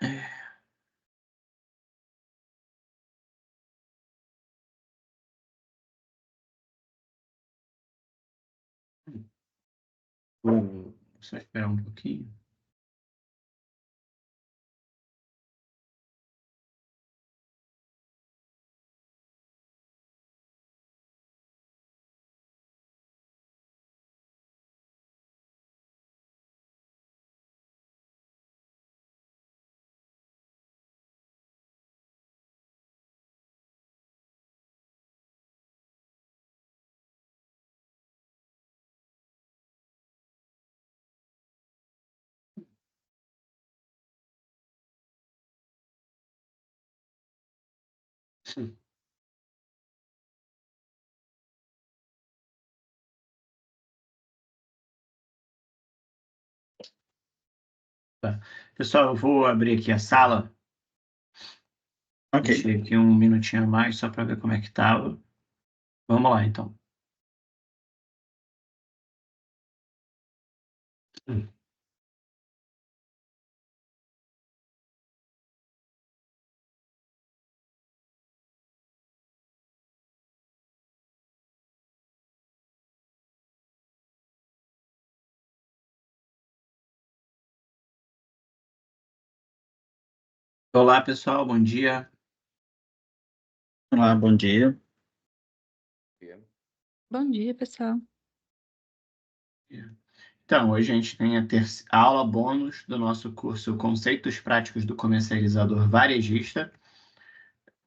É, vou só esperar um pouquinho. Sim, tá. Pessoal, eu vou abrir aqui a sala. Ok. Deixei aqui um minutinho a mais só para ver como é que estava. Vamos lá, então. Hum. Olá, pessoal, bom dia. Olá, bom dia. Bom dia, pessoal. Então, hoje a gente tem a aula bônus do nosso curso Conceitos Práticos do Comercializador Varejista.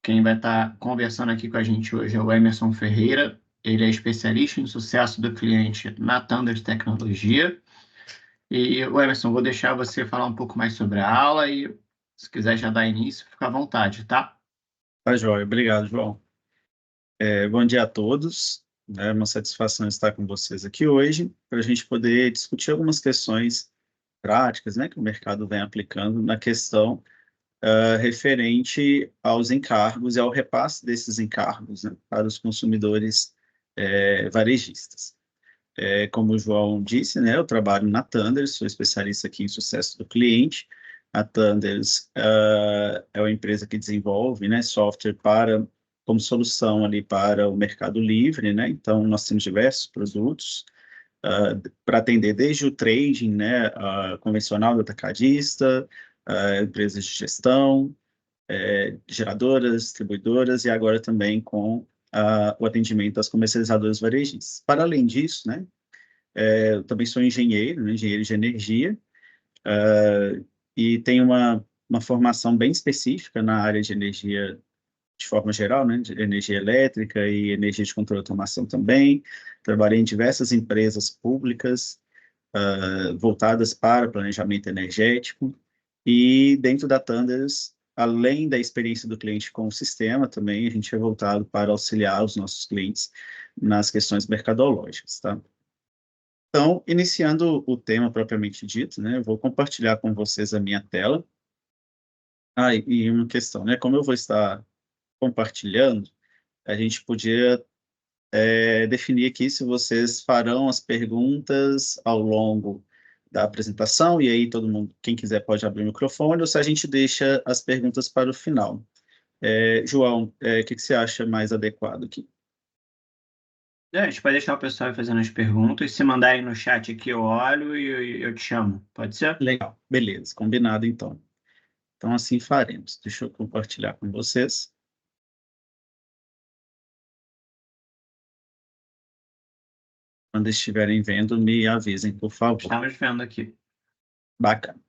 Quem vai estar conversando aqui com a gente hoje é o Emerson Ferreira. Ele é especialista em sucesso do cliente na Thunders Tecnologia. E, o Emerson, vou deixar você falar um pouco mais sobre a aula e, se quiser já dar início, fica à vontade, tá? Tá joia. Obrigado, João. Bom dia a todos. É uma satisfação estar com vocês aqui hoje para a gente poder discutir algumas questões práticas, né, que o mercado vem aplicando na questão referente aos encargos e ao repasse desses encargos, né, para os consumidores varejistas. Como o João disse, né, eu trabalho na Thunders, sou especialista aqui em sucesso do cliente. A Thunders é uma empresa que desenvolve, né, software como solução ali para o Mercado Livre, né? Então, nós temos diversos produtos para atender desde o trading, né, convencional do atacadista, empresas de gestão, geradoras, distribuidoras e agora também com o atendimento às comercializadoras varejistas. Para além disso, né, eu também sou engenheiro, né, engenheiro de energia, e tenho uma formação bem específica na área de energia de forma geral, né, de energia elétrica e energia de controle e automação também. Trabalhei em diversas empresas públicas voltadas para planejamento energético e dentro da Thunders, além da experiência do cliente com o sistema, também a gente é voltado para auxiliar os nossos clientes nas questões mercadológicas, tá? Então, iniciando o tema propriamente dito, né, eu vou compartilhar com vocês a minha tela. E uma questão, né, como eu vou estar compartilhando, a gente podia definir aqui se vocês farão as perguntas ao longo da apresentação, e aí todo mundo, quem quiser pode abrir o microfone, ou se a gente deixa as perguntas para o final. João, o que você acha mais adequado aqui? A gente pode deixar o pessoal fazendo as perguntas. Se mandarem no chat aqui, eu olho e eu te chamo. Pode ser? Legal, beleza, combinado então. Então assim faremos. Deixa eu compartilhar com vocês. Quando estiverem vendo, me avisem, por favor. Estamos vendo aqui. Bacana.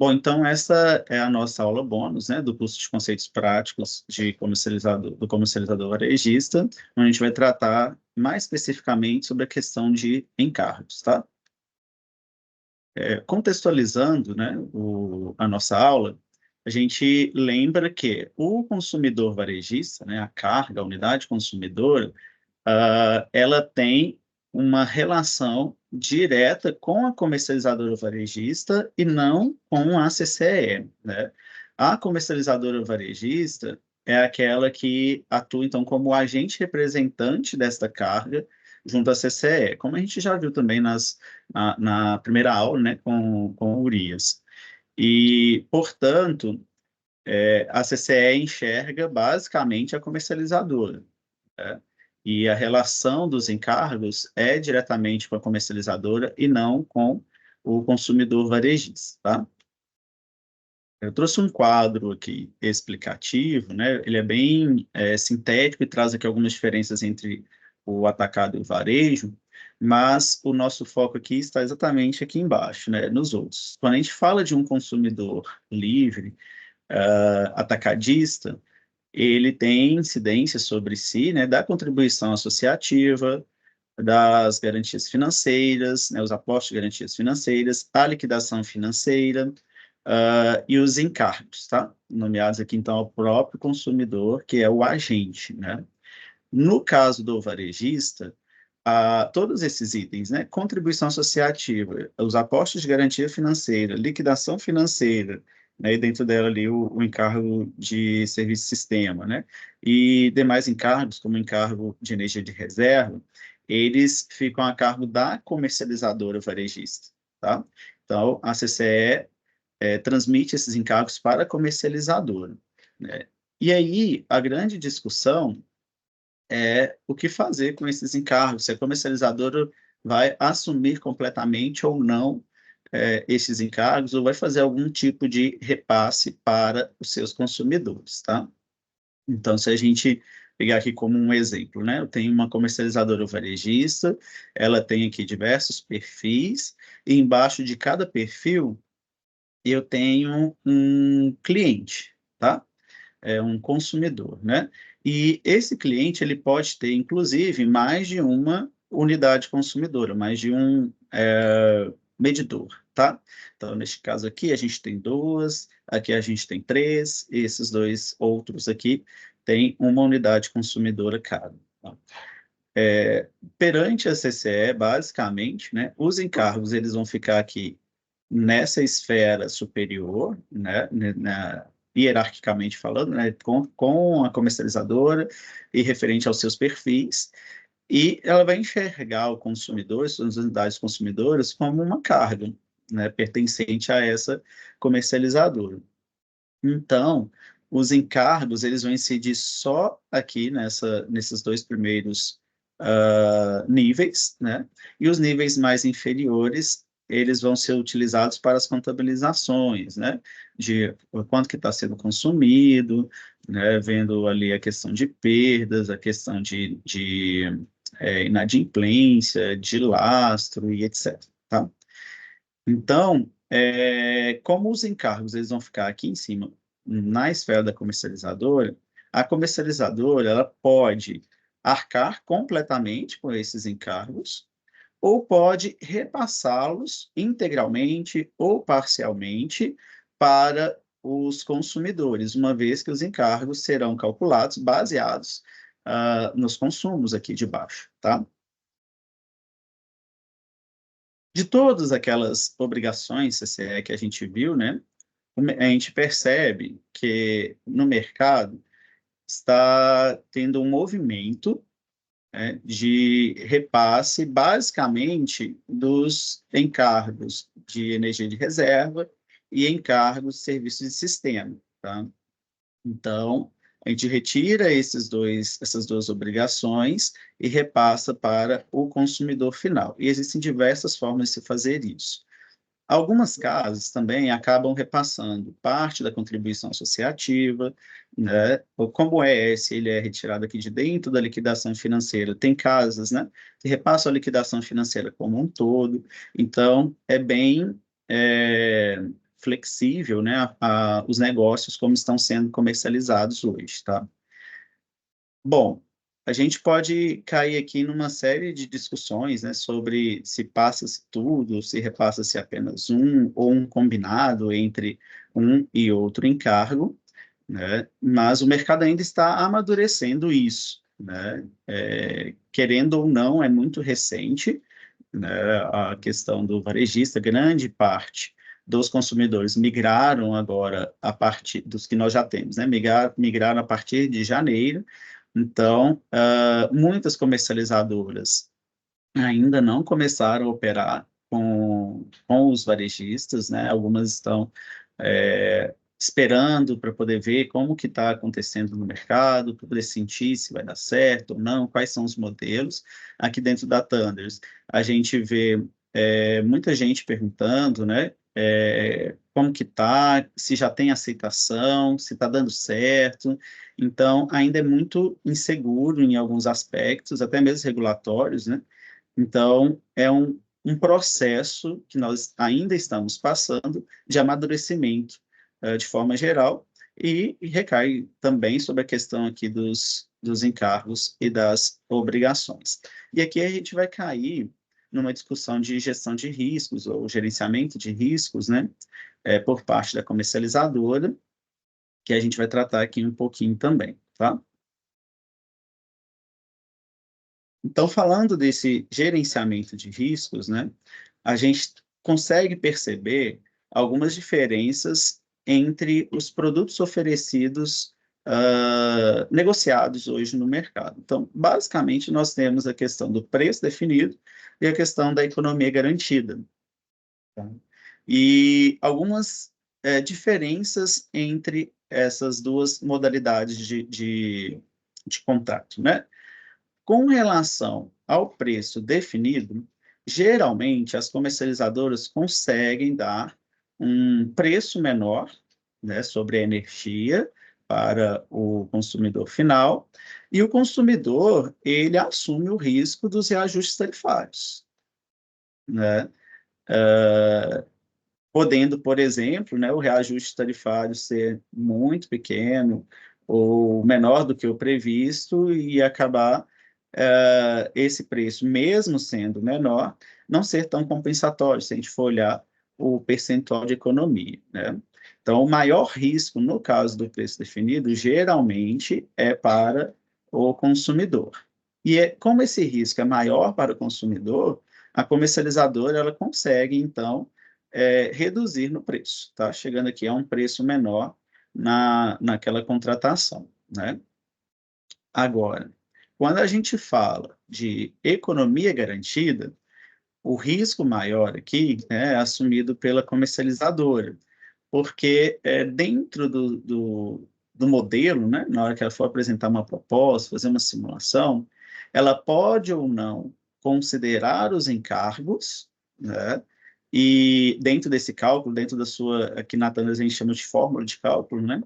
Bom, então essa é a nossa aula bônus, né, do curso de conceitos práticos do comercializador varejista, onde a gente vai tratar mais especificamente sobre a questão de encargos, tá? Contextualizando, né, a nossa aula, a gente lembra que o consumidor varejista, né, a carga, a unidade consumidora, ela tem uma relação direta com a comercializadora varejista e não com a CCE, né? A comercializadora varejista é aquela que atua, então, como agente representante desta carga junto à CCE, como a gente já viu também na primeira aula, né, com o Urias. E, portanto, a CCE enxerga basicamente a comercializadora, né? E a relação dos encargos é diretamente com a comercializadora e não com o consumidor varejista, tá? Eu trouxe um quadro aqui explicativo, né? Ele é bem sintético e traz aqui algumas diferenças entre o atacado e o varejo, mas o nosso foco aqui está exatamente aqui embaixo, né? Nos outros. Quando a gente fala de um consumidor livre, atacadista, ele tem incidência sobre si, né? Da contribuição associativa, das garantias financeiras, né, os aportes de garantias financeiras, a liquidação financeira, e os encargos, tá? Nomeados aqui, então, ao próprio consumidor, que é o agente, né? No caso do varejista, todos esses itens, né? Contribuição associativa, os aportes de garantia financeira, liquidação financeira, né? E dentro dela ali o encargo de serviço sistema, né? E demais encargos, como encargo de energia de reserva, eles ficam a cargo da comercializadora varejista, tá? Então, a CCE transmite esses encargos para a comercializadora, né? E aí, a grande discussão é o que fazer com esses encargos, se a comercializadora vai assumir completamente ou não esses encargos, ou vai fazer algum tipo de repasse para os seus consumidores, tá? Então, se a gente pegar aqui como um exemplo, né? Eu tenho uma comercializadora varejista, ela tem aqui diversos perfis, e embaixo de cada perfil eu tenho um cliente, tá? É um consumidor, né? E esse cliente ele pode ter, inclusive, mais de uma unidade consumidora, mais de um medidor, tá? Então, neste caso aqui, a gente tem duas, aqui a gente tem três, e esses dois outros aqui têm uma unidade consumidora cada. Tá? Perante a CCE, basicamente, né, os encargos eles vão ficar aqui nessa esfera superior, né, hierarquicamente falando, né, com a comercializadora e referente aos seus perfis, e ela vai enxergar o consumidor, suas unidades consumidoras, como uma carga, né, pertencente a essa comercializadora. Então, os encargos, eles vão incidir só aqui nesses dois primeiros níveis, né? E os níveis mais inferiores, eles vão ser utilizados para as contabilizações, né? De quanto que está sendo consumido, né? Vendo ali a questão de perdas, a questão de inadimplência, de lastro e etc., tá? Então, como os encargos eles vão ficar aqui em cima, na esfera da comercializadora, a comercializadora ela pode arcar completamente com esses encargos ou pode repassá-los integralmente ou parcialmente para os consumidores, uma vez que os encargos serão calculados baseados nos consumos aqui de baixo, tá? De todas aquelas obrigações CCE que a gente viu, né, a gente percebe que no mercado está tendo um movimento, né, de repasse, basicamente, dos encargos de energia de reserva e encargos de serviços de sistema, tá? Então, a gente retira essas duas obrigações e repassa para o consumidor final. E existem diversas formas de se fazer isso. Algumas casas também acabam repassando parte da contribuição associativa, né? Ou como ele é retirado aqui de dentro da liquidação financeira. Tem casas, né, que repassam a liquidação financeira como um todo. Então, é bem flexível, né, os negócios como estão sendo comercializados hoje, tá? Bom, a gente pode cair aqui numa série de discussões, né, sobre se passa-se tudo, se repassa-se apenas um, ou um combinado entre um e outro encargo, né? Mas o mercado ainda está amadurecendo isso, né? Querendo ou não, é muito recente, né, a questão do varejista, grande parte dos consumidores migraram agora a partir dos que nós já temos, né? Migraram a partir de janeiro. Então, muitas comercializadoras ainda não começaram a operar com os varejistas, né? Algumas estão esperando para poder ver como que está acontecendo no mercado, para poder sentir se vai dar certo ou não, quais são os modelos. Aqui dentro da Thunders, a gente vê muita gente perguntando, né, como que está, se já tem aceitação, se está dando certo. Então, ainda é muito inseguro em alguns aspectos, até mesmo regulatórios, né? Então, é um processo que nós ainda estamos passando de amadurecimento, de forma geral, e recai também sobre a questão aqui dos encargos e das obrigações. E aqui a gente vai cair numa discussão de gestão de riscos, ou gerenciamento de riscos, né, por parte da comercializadora, que a gente vai tratar aqui um pouquinho também, tá? Então, falando desse gerenciamento de riscos, né, a gente consegue perceber algumas diferenças entre os produtos oferecidos, negociados hoje no mercado. Então, basicamente, nós temos a questão do preço definido e a questão da economia garantida. Tá? E algumas diferenças entre essas duas modalidades de contrato, né? Com relação ao preço definido, geralmente as comercializadoras conseguem dar um preço menor, né, sobre a energia para o consumidor final, e o consumidor ele assume o risco dos reajustes tarifários, né? Podendo, por exemplo, né, o reajuste tarifário ser muito pequeno ou menor do que o previsto e acabar esse preço, mesmo sendo menor, não ser tão compensatório, se a gente for olhar o percentual de economia, né? Então, o maior risco, no caso do preço definido, geralmente é para o consumidor. E como esse risco é maior para o consumidor, a comercializadora ela consegue, então, reduzir no preço, tá? Chegando aqui a um preço menor naquela contratação, né? Agora, quando a gente fala de economia garantida, o risco maior aqui, né, é assumido pela comercializadora, porque dentro do modelo, né, na hora que ela for apresentar uma proposta, fazer uma simulação, ela pode ou não considerar os encargos, né, e dentro desse cálculo, dentro da sua, aqui na Thales a gente chama de fórmula de cálculo, né,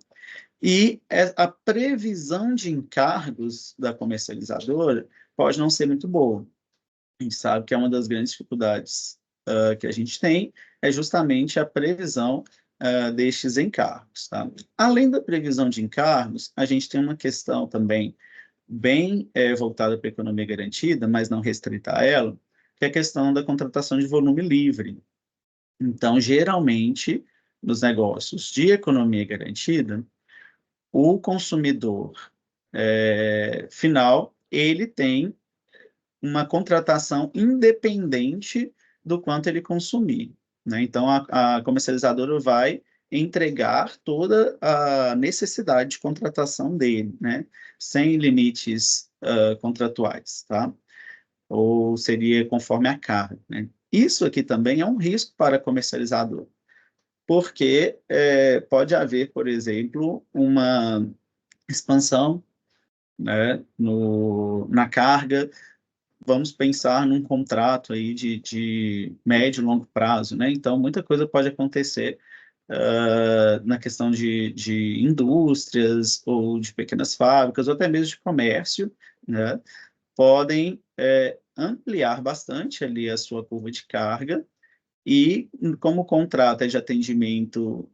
e a previsão de encargos da comercializadora pode não ser muito boa. A gente sabe que é uma das grandes dificuldades que a gente tem, é justamente a previsão destes encargos. Tá? Além da previsão de encargos, a gente tem uma questão também bem voltada para a economia garantida, mas não restrita a ela, que é a questão da contratação de volume livre. Então, geralmente, nos negócios de economia garantida, o consumidor final, ele tem uma contratação independente do quanto ele consumir, né? Então, a comercializadora vai entregar toda a necessidade de contratação dele, né? Sem limites contratuais, tá? Ou seria conforme a carga, né? Isso aqui também é um risco para a comercializadora, porque pode haver, por exemplo, uma expansão, né, na carga. Vamos pensar num contrato aí de médio e longo prazo, né? Então, muita coisa pode acontecer na questão de indústrias ou de pequenas fábricas, ou até mesmo de comércio, né? Podem ampliar bastante ali a sua curva de carga e, como o contrato é de atendimento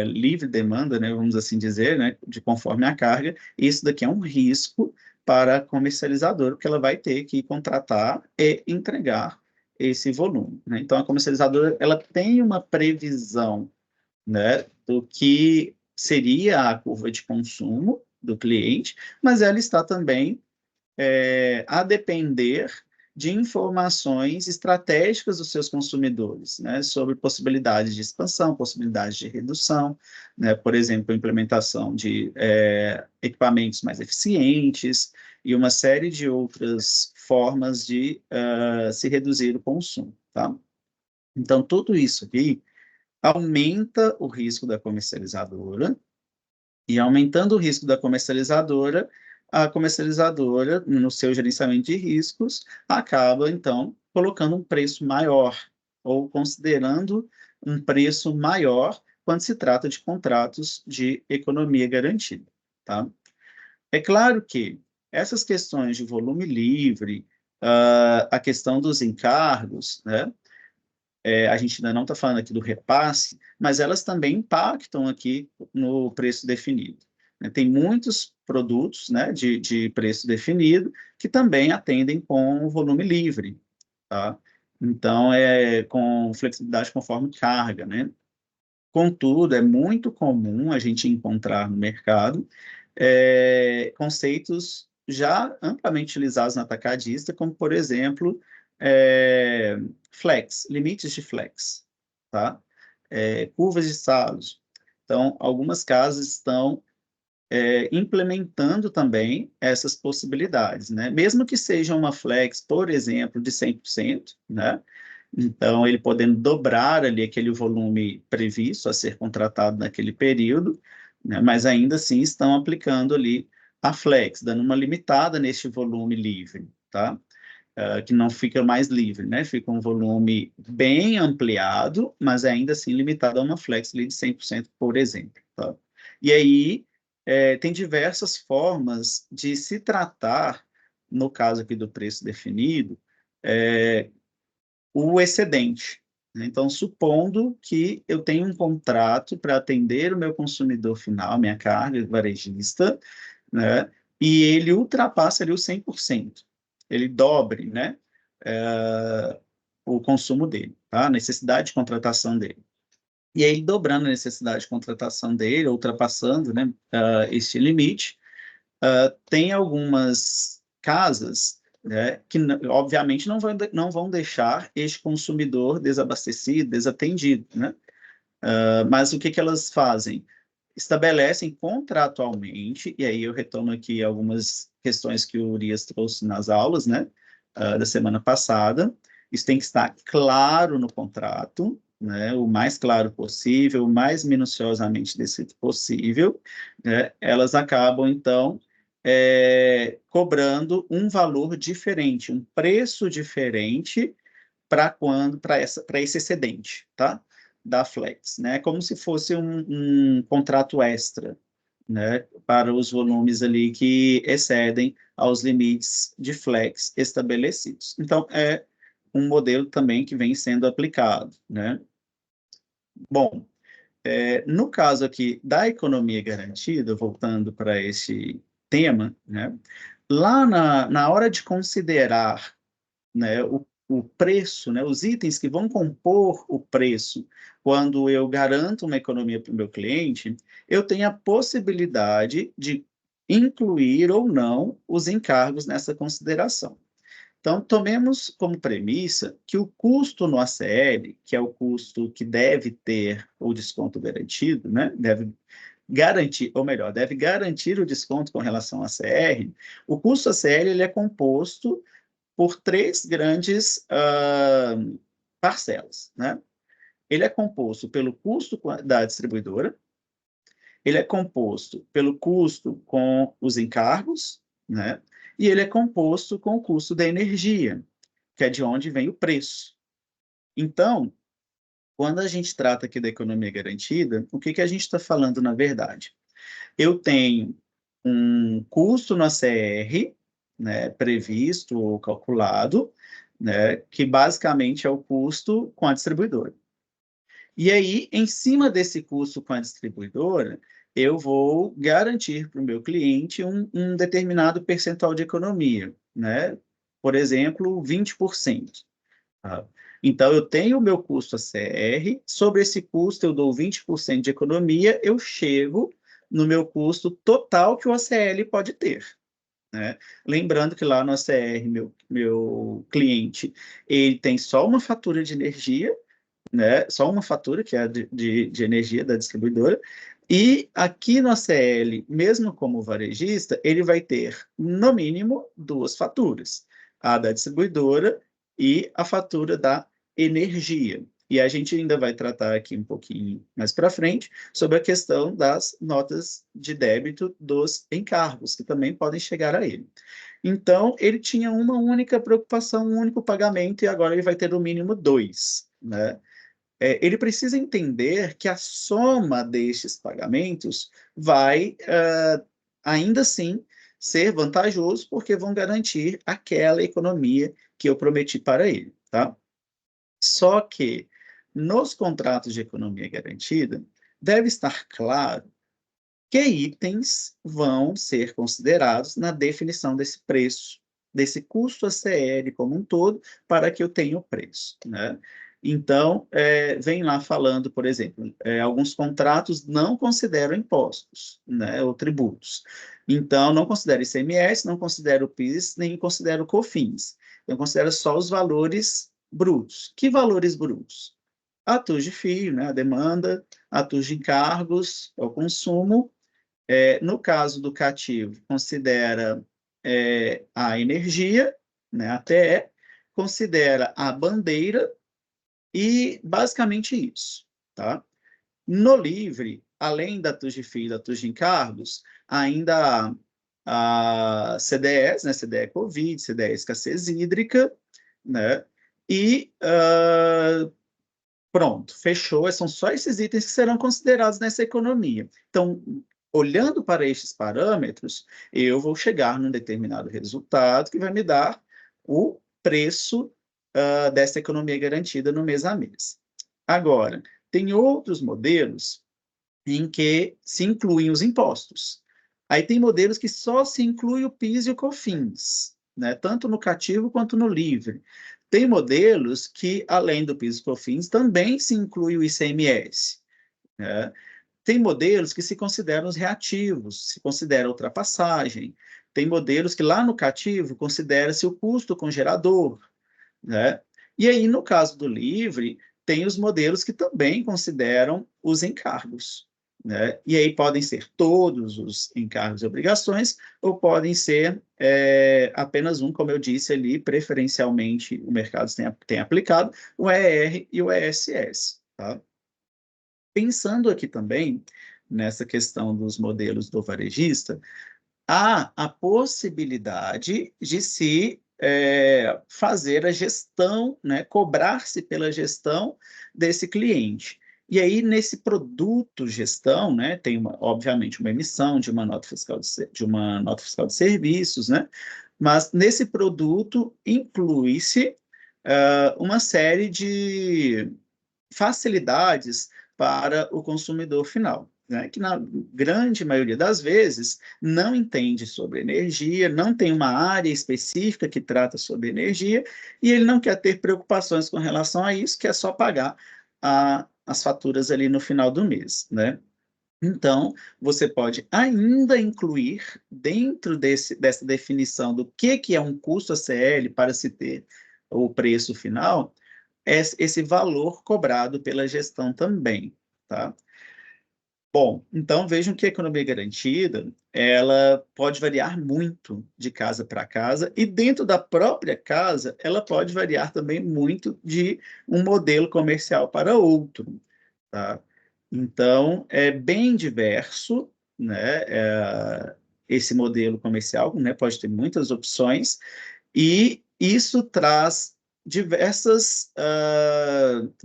livre demanda, né, vamos assim dizer, né, de conforme a carga, isso daqui é um risco para a comercializadora, porque ela vai ter que contratar e entregar esse volume, né? Então, a comercializadora ela tem uma previsão, né, do que seria a curva de consumo do cliente, mas ela está também a depender de informações estratégicas dos seus consumidores, né, sobre possibilidades de expansão, possibilidades de redução, né, por exemplo, a implementação de equipamentos mais eficientes e uma série de outras formas de se reduzir o consumo, tá? Então, tudo isso aqui aumenta o risco da comercializadora, e aumentando o risco da comercializadora, a comercializadora, no seu gerenciamento de riscos, acaba, então, colocando um preço maior, ou considerando um preço maior quando se trata de contratos de economia garantida, tá? É claro que essas questões de volume livre, a questão dos encargos, né? A gente ainda não está falando aqui do repasse, mas elas também impactam aqui no preço definido. Tem muitos produtos, né, de preço definido que também atendem com volume livre, tá? Então, com flexibilidade conforme carga, né? Contudo, é muito comum a gente encontrar no mercado conceitos já amplamente utilizados na atacadista, como, por exemplo, flex, limites de flex, tá? Curvas de saldos. Então, algumas casas estão implementando também essas possibilidades, né? Mesmo que seja uma flex, por exemplo, de 100%, né? Então, ele podendo dobrar ali aquele volume previsto a ser contratado naquele período, né? Mas ainda assim estão aplicando ali a flex, dando uma limitada neste volume livre, tá? Que não fica mais livre, né? Fica um volume bem ampliado, mas ainda assim limitado a uma flex ali de 100%, por exemplo, tá? E aí, tem diversas formas de se tratar, no caso aqui do preço definido, o excedente, né? Então, supondo que eu tenho um contrato para atender o meu consumidor final, minha carga varejista, né? E ele ultrapassa ali o 100%. Ele dobre, né? O consumo dele, tá? A necessidade de contratação dele. E aí, dobrando a necessidade de contratação dele, ultrapassando, né, este limite, tem algumas casas, né, que, obviamente, não vão deixar este consumidor desabastecido, desatendido, né? Mas o que que elas fazem? Estabelecem contratualmente, e aí eu retomo aqui algumas questões que o Urias trouxe nas aulas, né, da semana passada. Isso tem que estar claro no contrato, né, o mais claro possível, o mais minuciosamente descrito possível, né? Elas acabam, então, cobrando um valor diferente, um preço diferente para esse excedente, tá? Da Flex, né? Como se fosse um contrato extra, né? Para os volumes ali que excedem aos limites de Flex estabelecidos. Então, é um modelo também que vem sendo aplicado, né? Bom, no caso aqui da economia garantida, voltando para esse tema, né? Lá na hora de considerar, né, o preço, né, os itens que vão compor o preço, quando eu garanto uma economia para o meu cliente, eu tenho a possibilidade de incluir ou não os encargos nessa consideração. Então, tomemos como premissa que o custo no ACL, que é o custo que deve ter o desconto garantido, né, deve garantir, ou melhor, deve garantir o desconto com relação ao ACR, o custo ACL ele é composto por três grandes parcelas, né? Ele é composto pelo custo da distribuidora, ele é composto pelo custo com os encargos, né? E ele é composto com o custo da energia, que é de onde vem o preço. Então, quando a gente trata aqui da economia garantida, o que que a gente está falando na verdade? Eu tenho um custo no ACR, né, previsto ou calculado, né, que basicamente é o custo com a distribuidora. E aí, em cima desse custo com a distribuidora, eu vou garantir para o meu cliente um determinado percentual de economia, né? Por exemplo, 20%. Tá? Então, eu tenho o meu custo ACR, sobre esse custo eu dou 20% de economia, eu chego no meu custo total que o ACL pode ter, né? Lembrando que lá no ACR, meu cliente, ele tem só uma fatura de energia, né? Só uma fatura, que é a de energia da distribuidora, e aqui no ACL, mesmo como varejista, ele vai ter, no mínimo, duas faturas, a da distribuidora e a fatura da energia. E a gente ainda vai tratar aqui um pouquinho mais para frente sobre a questão das notas de débito dos encargos, que também podem chegar a ele. Então, ele tinha uma única preocupação, um único pagamento, e agora ele vai ter no mínimo dois, né? Ele precisa entender que a soma destes pagamentos vai, ainda assim, ser vantajoso, porque vão garantir aquela economia que eu prometi para ele, tá? Só que, nos contratos de economia garantida, deve estar claro que itens vão ser considerados na definição desse preço, desse custo ACL como um todo, para que eu tenha o preço, né? Então, vem lá falando, por exemplo, alguns contratos não consideram impostos, né, ou tributos. Então, não considera ICMS, não considera o PIS, nem considera o COFINS. Então, considera só os valores brutos. Que valores brutos? Atos de fio, né, a demanda, atos de encargos, é o consumo. No caso do cativo, considera a energia, né, a TE, considera a bandeira e basicamente isso, tá? No livre, além da TUS de FII e da TUS de encargos, ainda há a CDEs, né, CDE Covid, CDE escassez hídrica, né? E pronto, fechou. São só esses itens que serão considerados nessa economia. Então, olhando para estes parâmetros, eu vou chegar num determinado resultado que vai me dar o preço dessa economia garantida no mês a mês. Agora, tem outros modelos em que se incluem os impostos. Aí tem modelos que só se inclui o PIS e o COFINS, né? Tanto no cativo quanto no livre. Tem modelos que, além do PIS e COFINS, também se inclui o ICMS, né? Tem modelos que se consideram os reativos, se considera ultrapassagem. Tem modelos que lá no cativo considera-se o custo com gerador, né? E aí, no caso do livre, tem os modelos que também consideram os encargos, né? E aí podem ser todos os encargos e obrigações, ou podem ser apenas um, como eu disse ali, preferencialmente o mercado tem aplicado, o ER e o ESS, tá? Pensando aqui também nessa questão dos modelos do varejista, há a possibilidade de se fazer a gestão, né, cobrar-se pela gestão desse cliente. E aí, nesse produto gestão, né, tem, obviamente, uma emissão de uma nota fiscal de serviços, né, mas nesse produto inclui-se uma série de facilidades para o consumidor final, né, que na grande maioria das vezes não entende sobre energia, não tem uma área específica que trata sobre energia, e ele não quer ter preocupações com relação a isso, quer só pagar as faturas ali no final do mês, né? Então, você pode ainda incluir dentro dessa definição do que é um custo ACL para se ter o preço final, esse valor cobrado pela gestão também, tá? Bom, então vejam que a economia garantida, ela pode variar muito de casa para casa, e dentro da própria casa, ela pode variar também muito de um modelo comercial para outro, tá? Então, é bem diverso, né, esse modelo comercial, né, pode ter muitas opções, e isso traz diversos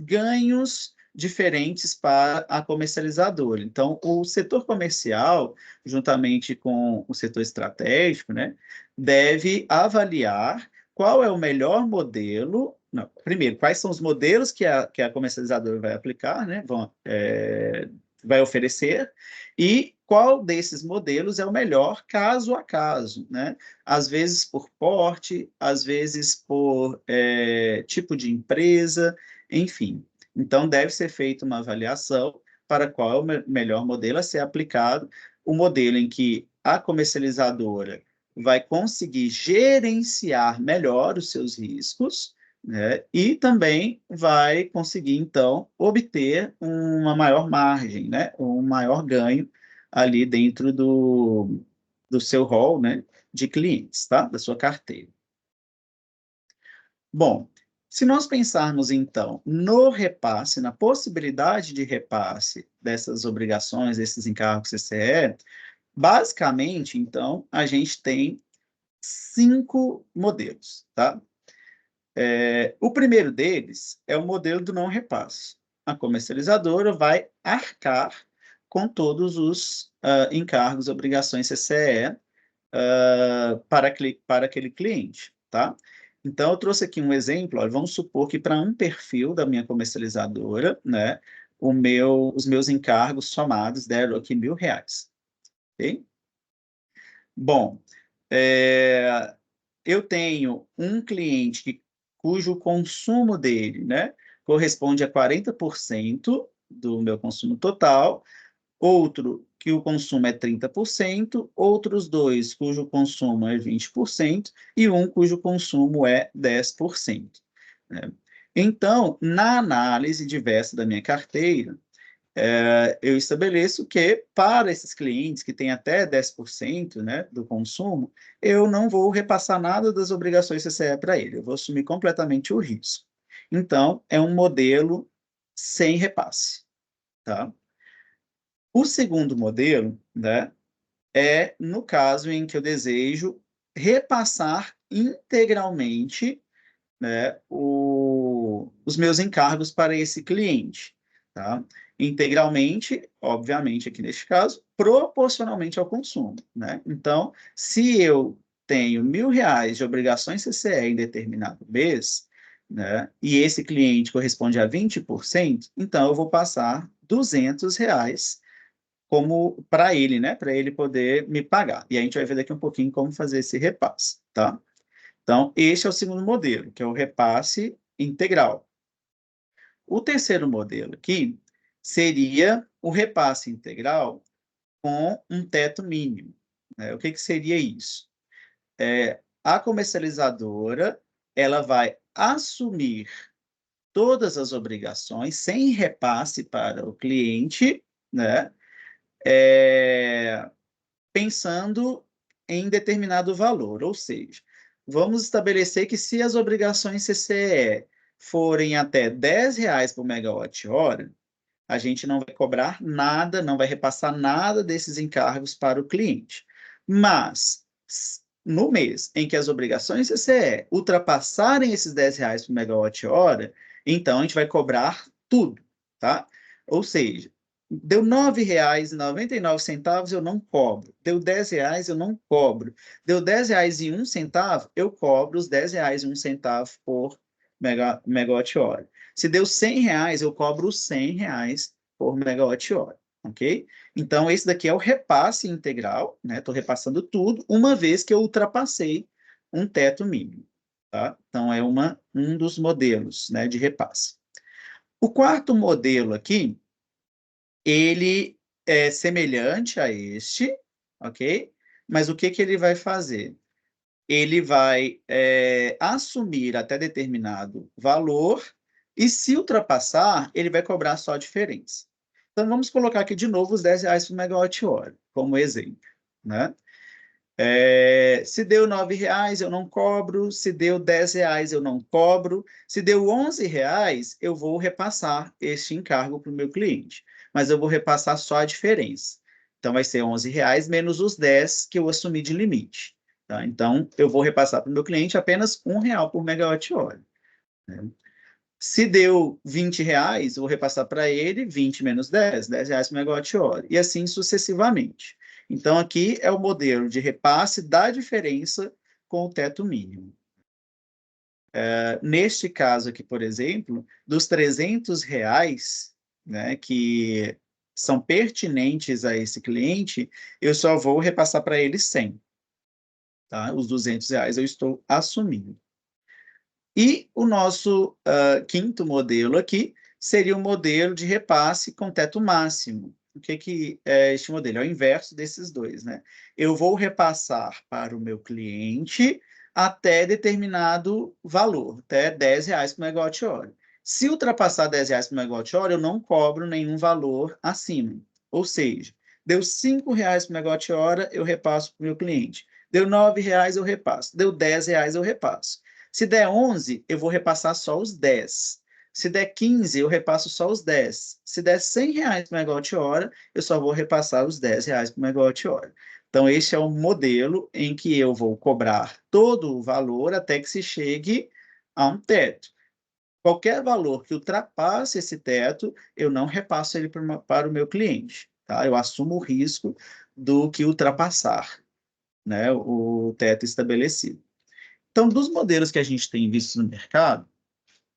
ganhos diferentes para a comercializadora. Então, o setor comercial, juntamente com o setor estratégico, né, deve avaliar qual é o melhor modelo. Não, primeiro, quais são os modelos que a comercializadora vai aplicar, né, vai oferecer, e qual desses modelos é o melhor caso a caso, né? Às vezes por porte, às vezes por tipo de empresa, enfim. Então, deve ser feita uma avaliação para qual é o melhor modelo a ser aplicado, o modelo em que a comercializadora vai conseguir gerenciar melhor os seus riscos, né? E também vai conseguir, então, obter uma maior margem, né? Um maior ganho ali dentro do seu rol, né, de clientes, tá? Da sua carteira. Bom, Se nós pensarmos, então, no repasse, na possibilidade de repasse dessas obrigações, desses encargos CCE, basicamente, então, a gente tem 5 modelos, tá? O primeiro deles é o modelo do não repasse. A comercializadora vai arcar com todos os encargos, obrigações CCE para aquele cliente, tá? Então, eu trouxe aqui um exemplo, olha, vamos supor que para um perfil da minha comercializadora, né, os meus encargos somados deram aqui R$1.000, ok? Bom, eu tenho um cliente cujo consumo dele, né, corresponde a 40% do meu consumo total, outro que o consumo é 30%, outros dois cujo consumo é 20% e um cujo consumo é 10%, né? Então, na análise diversa da minha carteira, eu estabeleço que, para esses clientes que têm até 10%, né, do consumo, eu não vou repassar nada das obrigações CCE para ele, eu vou assumir completamente o risco. Então, é um modelo sem repasse, tá? O segundo modelo, né, é no caso em que eu desejo repassar integralmente, né, os meus encargos para esse cliente, tá? Integralmente, obviamente, aqui neste caso, proporcionalmente ao consumo, né? Então, se eu tenho R$1.000 de obrigações CCE em determinado mês, né, e esse cliente corresponde a 20%, então eu vou passar R$200 como para ele, né? Para ele poder me pagar. E a gente vai ver daqui um pouquinho como fazer esse repasse, tá? Então, esse é o segundo modelo, que é o repasse integral. O terceiro modelo aqui seria o repasse integral com um teto mínimo, né? O que seria isso? A comercializadora, ela vai assumir todas as obrigações sem repasse para o cliente, né? Pensando em determinado valor, ou seja, vamos estabelecer que se as obrigações CCE forem até R$10 por megawatt-hora, a gente não vai cobrar nada, não vai repassar nada desses encargos para o cliente. Mas, no mês em que as obrigações CCE ultrapassarem esses R$10 por megawatt-hora, então a gente vai cobrar tudo, tá? Ou seja, deu R$9,99, eu não cobro. Deu R$10, eu não cobro. Deu R$10,01, eu cobro os R$10,01 por megawatt-hora. Se deu R$100, eu cobro os R$100 por megawatt-hora, ok? Então, esse daqui é o repasse integral, né? Estou repassando tudo, uma vez que eu ultrapassei um teto mínimo, tá? Então, é um dos modelos, né, de repasse. O quarto modelo aqui, ele é semelhante a este, ok? Mas o que ele vai fazer? Ele vai assumir até determinado valor e, se ultrapassar, ele vai cobrar só a diferença. Então, vamos colocar aqui de novo os R$10 por megawatt-hora, como exemplo, né? Se deu R$9, eu não cobro. Se deu R$10, eu não cobro. Se deu R$11, eu vou repassar este encargo para o meu cliente. Mas eu vou repassar só a diferença. Então, vai ser R$11 menos os 10 que eu assumi de limite. Tá? Então, eu vou repassar para o meu cliente apenas R$1 por megawatt-hora. Né? Se deu R$20, eu vou repassar para ele 20 menos 10, R$10 por megawatt-hora. E assim sucessivamente. Então, aqui é o modelo de repasse da diferença com o teto mínimo. Neste caso aqui, por exemplo, dos R$300, né, que são pertinentes a esse cliente, eu só vou repassar para ele 100. Tá? Os R$200 eu estou assumindo. E o nosso quinto modelo aqui seria o modelo de repasse com teto máximo. O que é este modelo? É o inverso desses dois, né? Eu vou repassar para o meu cliente até determinado valor, até R$10 por megawatt-hora. Se ultrapassar R$10 por megawatt-hora, eu não cobro nenhum valor acima. Ou seja, deu R$5 por megawatt-hora, eu repasso para o meu cliente. Deu R$9, eu repasso. Deu R$10, eu repasso. Se der 11, eu vou repassar só os 10. Se der 15, eu repasso só os 10. Se der R$ 100 por megawatt-hora, eu só vou repassar os R$ 10 por megawatt-hora. Então, esse é o modelo em que eu vou cobrar todo o valor até que se chegue a um teto. Qualquer valor que ultrapasse esse teto, eu não repasso ele para o meu cliente. Tá? Eu assumo o risco do que ultrapassar, né, o teto estabelecido. Então, dos modelos que a gente tem visto no mercado,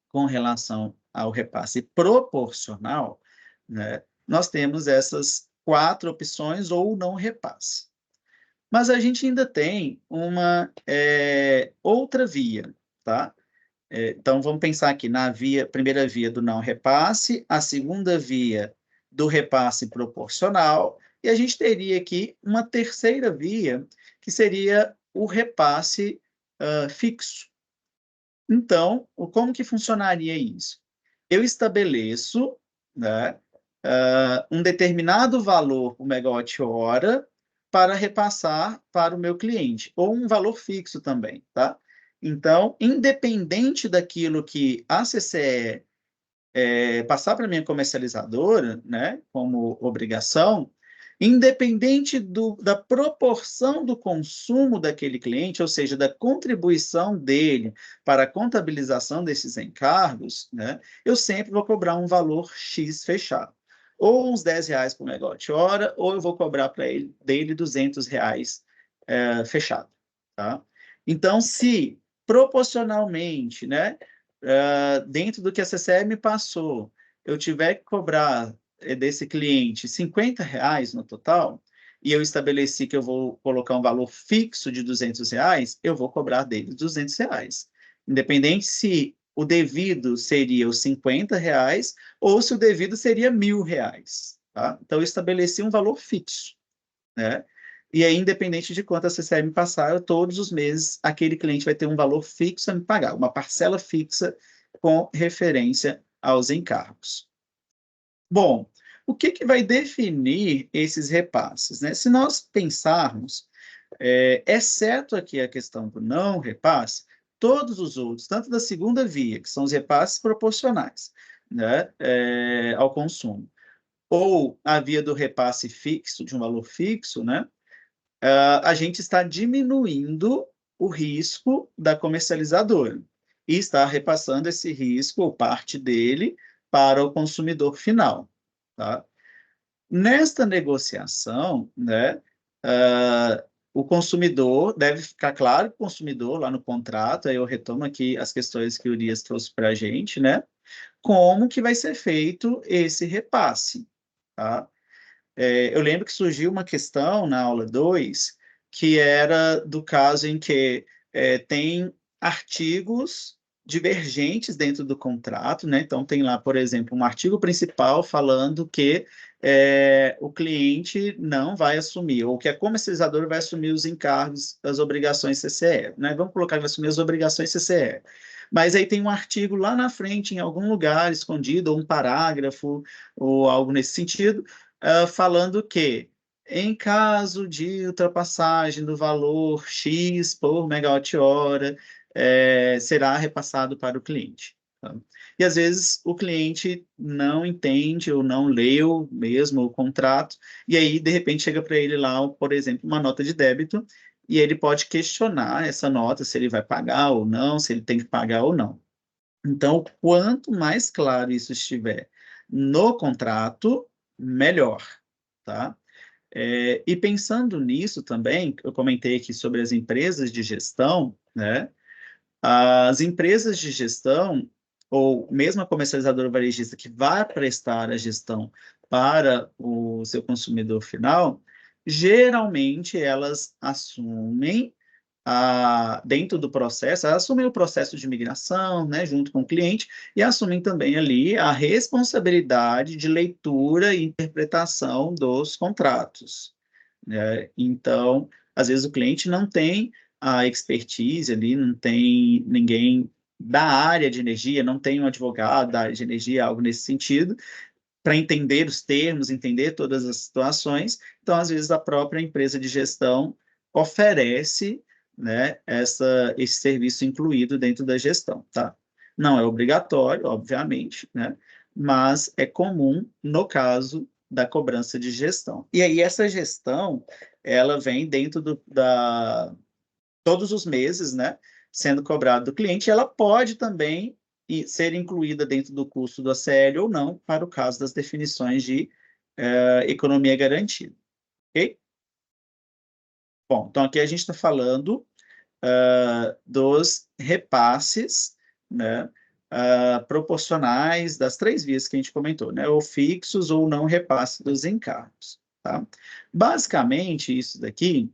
com relação ao repasse proporcional, né, nós temos essas 4 opções ou não repasse. Mas a gente ainda tem uma outra via, tá? Então, vamos pensar aqui na primeira via do não repasse, a segunda via do repasse proporcional, e a gente teria aqui uma terceira via, que seria o repasse fixo. Então, como que funcionaria isso? Eu estabeleço, né, um determinado valor por megawatt-hora para repassar para o meu cliente, ou um valor fixo também, tá? Então, independente daquilo que a CCE passar para a minha comercializadora, né, como obrigação, independente da proporção do consumo daquele cliente, ou seja, da contribuição dele para a contabilização desses encargos, né, eu sempre vou cobrar um valor X fechado. Ou uns R$ 10 por megawatt-hora, ou eu vou cobrar para ele dele R$ 200 fechado. Tá? Então, se proporcionalmente, né, dentro do que a CCE me passou, eu tiver que cobrar desse cliente R$ 50 no total, e eu estabeleci que eu vou colocar um valor fixo de R$ 200, eu vou cobrar dele R$ 200. Independente se o devido seria os R$ 50 ou se o devido seria R$ 1.000. Tá? Então, eu estabeleci um valor fixo, né? E aí, independente de quanto a CCE me passar, todos os meses aquele cliente vai ter um valor fixo a me pagar, uma parcela fixa com referência aos encargos. Bom, o que vai definir esses repasses, né? Se nós pensarmos, exceto aqui a questão do não repasse, todos os outros, tanto da segunda via, que são os repasses proporcionais, né, ao consumo, ou a via do repasse fixo, de um valor fixo, né, a gente está diminuindo o risco da comercializadora e está repassando esse risco, ou parte dele, para o consumidor final. Tá? Nesta negociação, né, o consumidor, deve ficar claro que o consumidor, lá no contrato, aí eu retomo aqui as questões que o Urias trouxe para a gente, né, como que vai ser feito esse repasse. Tá? Eu lembro que surgiu uma questão na aula 2, que era do caso em que tem artigos divergentes dentro do contrato, né? Então, tem lá, por exemplo, um artigo principal falando que o cliente não vai assumir, ou que a comercializadora vai assumir os encargos das obrigações CCE, né? Vamos colocar que vai assumir as obrigações CCE. Mas aí tem um artigo lá na frente, em algum lugar escondido, ou um parágrafo, ou algo nesse sentido, falando que, em caso de ultrapassagem do valor X por megawatt-hora, será repassado para o cliente. Tá? E, às vezes, o cliente não entende ou não leu mesmo o contrato, e aí, de repente, chega para ele lá, por exemplo, uma nota de débito, e ele pode questionar essa nota, se ele vai pagar ou não, se ele tem que pagar ou não. Então, quanto mais claro isso estiver no contrato, melhor, tá? E pensando nisso também, eu comentei aqui sobre as empresas de gestão, né? As empresas de gestão, ou mesmo a comercializadora varejista que vai prestar a gestão para o seu consumidor final, geralmente elas assumem dentro do processo, assumem o processo de migração, né, junto com o cliente, e assumem também ali a responsabilidade de leitura e interpretação dos contratos. Né? Então, às vezes o cliente não tem a expertise ali, não tem ninguém da área de energia, não tem um advogado da área de energia, algo nesse sentido, para entender os termos, entender todas as situações. Então, às vezes, a própria empresa de gestão oferece né, esse serviço incluído dentro da gestão, tá? Não é obrigatório, obviamente, né, mas é comum no caso da cobrança de gestão. E aí essa gestão, ela vem dentro todos os meses, né, sendo cobrado do cliente, ela pode também ser incluída dentro do custo do ACL ou não, para o caso das definições de economia garantida, ok? Bom, então aqui a gente está falando dos repasses, né, proporcionais das três vias que a gente comentou, né, ou fixos ou não repasse dos encargos, tá? Basicamente, isso daqui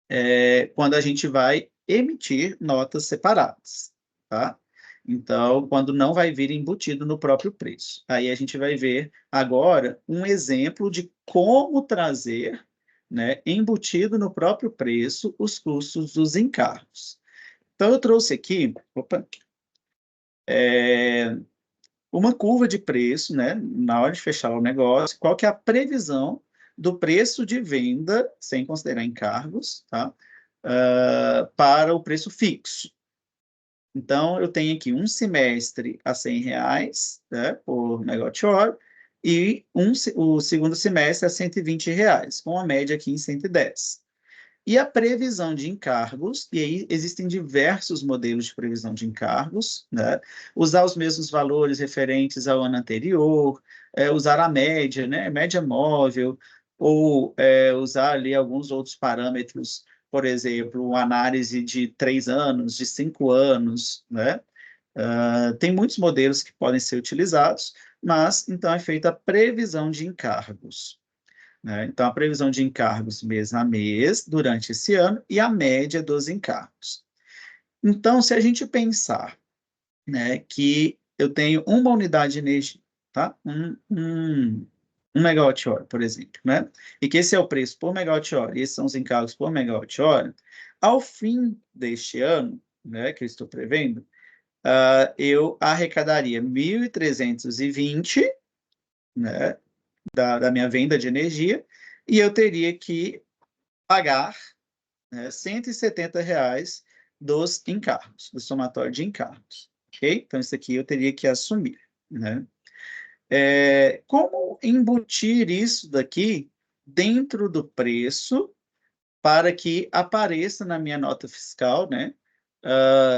é quando a gente vai emitir notas separadas, tá? Então, quando não vai vir embutido no próprio preço. Aí a gente vai ver agora um exemplo de como trazer, né, embutido no próprio preço os custos dos encargos. Então, eu trouxe aqui, uma curva de preço, né, na hora de fechar o negócio, qual que é a previsão do preço de venda, sem considerar encargos, tá? Para o preço fixo. Então, eu tenho aqui um semestre a R$ 100, né, por megawatt-hora, e o segundo semestre a R$ 120, com a média aqui em 110. E a previsão de encargos, e aí existem diversos modelos de previsão de encargos, né? Usar os mesmos valores referentes ao ano anterior, usar a média, né? Média móvel, ou usar ali alguns outros parâmetros, por exemplo, análise de 3 anos, de 5 anos, né? Tem muitos modelos que podem ser utilizados, mas então é feita a previsão de encargos, né? Então, a previsão de encargos mês a mês durante esse ano e a média dos encargos. Então, se a gente pensar, né, que eu tenho uma unidade de energia, tá? Um megawatt-hora, por exemplo, né? E que esse é o preço por megawatt-hora, e esses são os encargos por megawatt-hora, ao fim deste ano, né, que eu estou prevendo, eu arrecadaria 1.320, né, da minha venda de energia, e eu teria que pagar, né, R$ 170 dos encargos, do somatório de encargos, ok? Então, isso aqui eu teria que assumir, né? Como embutir isso daqui dentro do preço para que apareça na minha nota fiscal, né?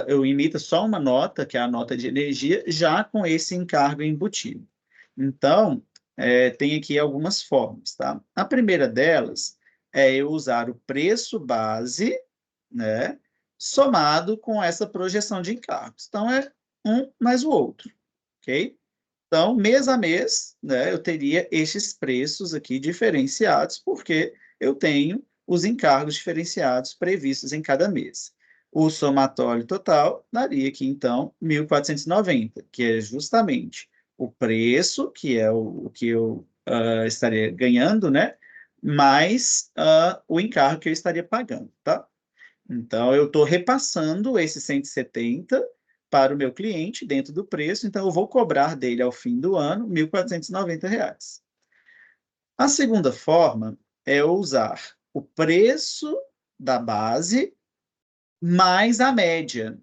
Eu emito só uma nota, que é a nota de energia, já com esse encargo embutido. Então, tem aqui algumas formas, tá? A primeira delas é eu usar o preço base, né, somado com essa projeção de encargos. Então, é um mais o outro, ok? Então, mês a mês, né, eu teria estes preços aqui diferenciados, porque eu tenho os encargos diferenciados previstos em cada mês. O somatório total daria aqui, então, 1.490, que é justamente o preço, que é o que eu estaria ganhando, né? Mais o encargo que eu estaria pagando, tá? Então, eu estou repassando esses 170 para o meu cliente dentro do preço, então eu vou cobrar dele ao fim do ano R$ 1.490. A segunda forma é usar o preço da base mais a média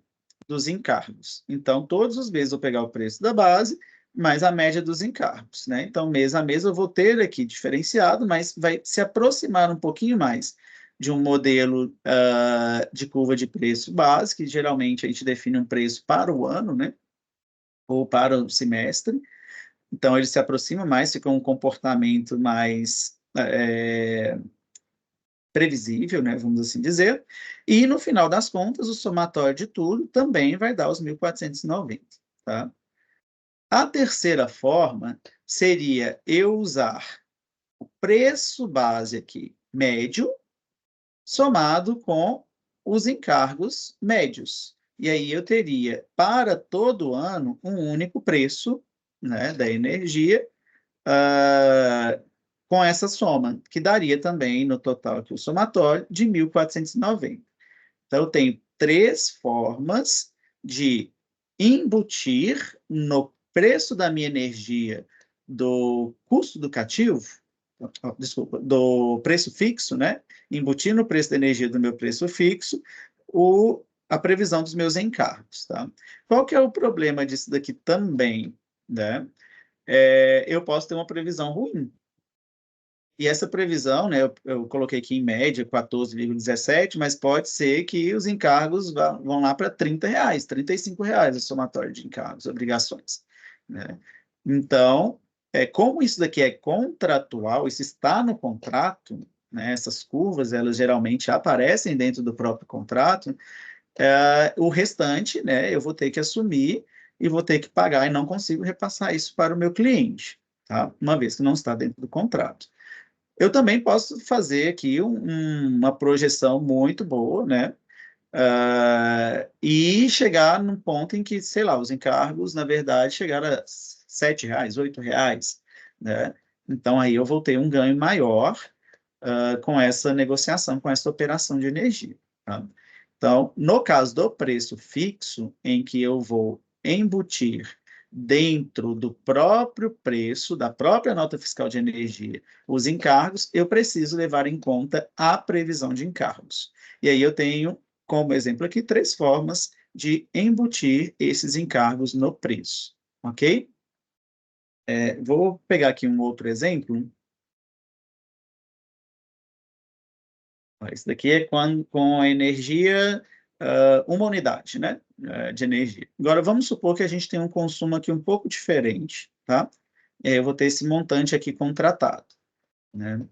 dos encargos. Então, todos os meses eu vou pegar o preço da base mais a média dos encargos, né? Então, mês a mês eu vou ter aqui diferenciado, mas vai se aproximar um pouquinho mais de um modelo de curva de preço base, que geralmente a gente define um preço para o ano, né? Ou para o semestre. Então, ele se aproxima mais, fica um comportamento mais previsível, né, vamos assim dizer, e no final das contas, o somatório de tudo também vai dar os 1.490, tá? A terceira forma seria eu usar o preço base aqui, médio, somado com os encargos médios. E aí eu teria, para todo ano, um único preço, né, da energia, com essa soma, que daria também, no total aqui, o somatório de 1.490. Então, eu tenho três formas de embutir no preço da minha energia do custo do cativo, desculpa, do preço fixo, né? Embutir no preço da energia do meu preço fixo a previsão dos meus encargos, tá? Qual que é o problema disso daqui também, né? Eu posso ter uma previsão ruim. E essa previsão, né, eu coloquei aqui em média 14,17, mas pode ser que os encargos vão lá para R$30, R$35 o somatório de encargos, obrigações, né? Então, como isso daqui é contratual, isso está no contrato, né, essas curvas, elas geralmente aparecem dentro do próprio contrato, o restante, né, eu vou ter que assumir e vou ter que pagar e não consigo repassar isso para o meu cliente, tá? Uma vez que não está dentro do contrato. Eu também posso fazer aqui uma projeção muito boa, né? E chegar num ponto em que, sei lá, os encargos, na verdade, chegaram a R$7, R$8, né? Então, aí eu vou ter um ganho maior com essa negociação, com essa operação de energia, tá? Então, no caso do preço fixo, em que eu vou embutir dentro do próprio preço, da própria nota fiscal de energia, os encargos, eu preciso levar em conta a previsão de encargos. E aí eu tenho, como exemplo aqui, 3 formas de embutir esses encargos no preço, ok? Vou pegar aqui um outro exemplo. Isso daqui é com a energia, uma unidade, né, de energia. Agora, vamos supor que a gente tem um consumo aqui um pouco diferente, tá? Eu vou ter esse montante aqui contratado, né?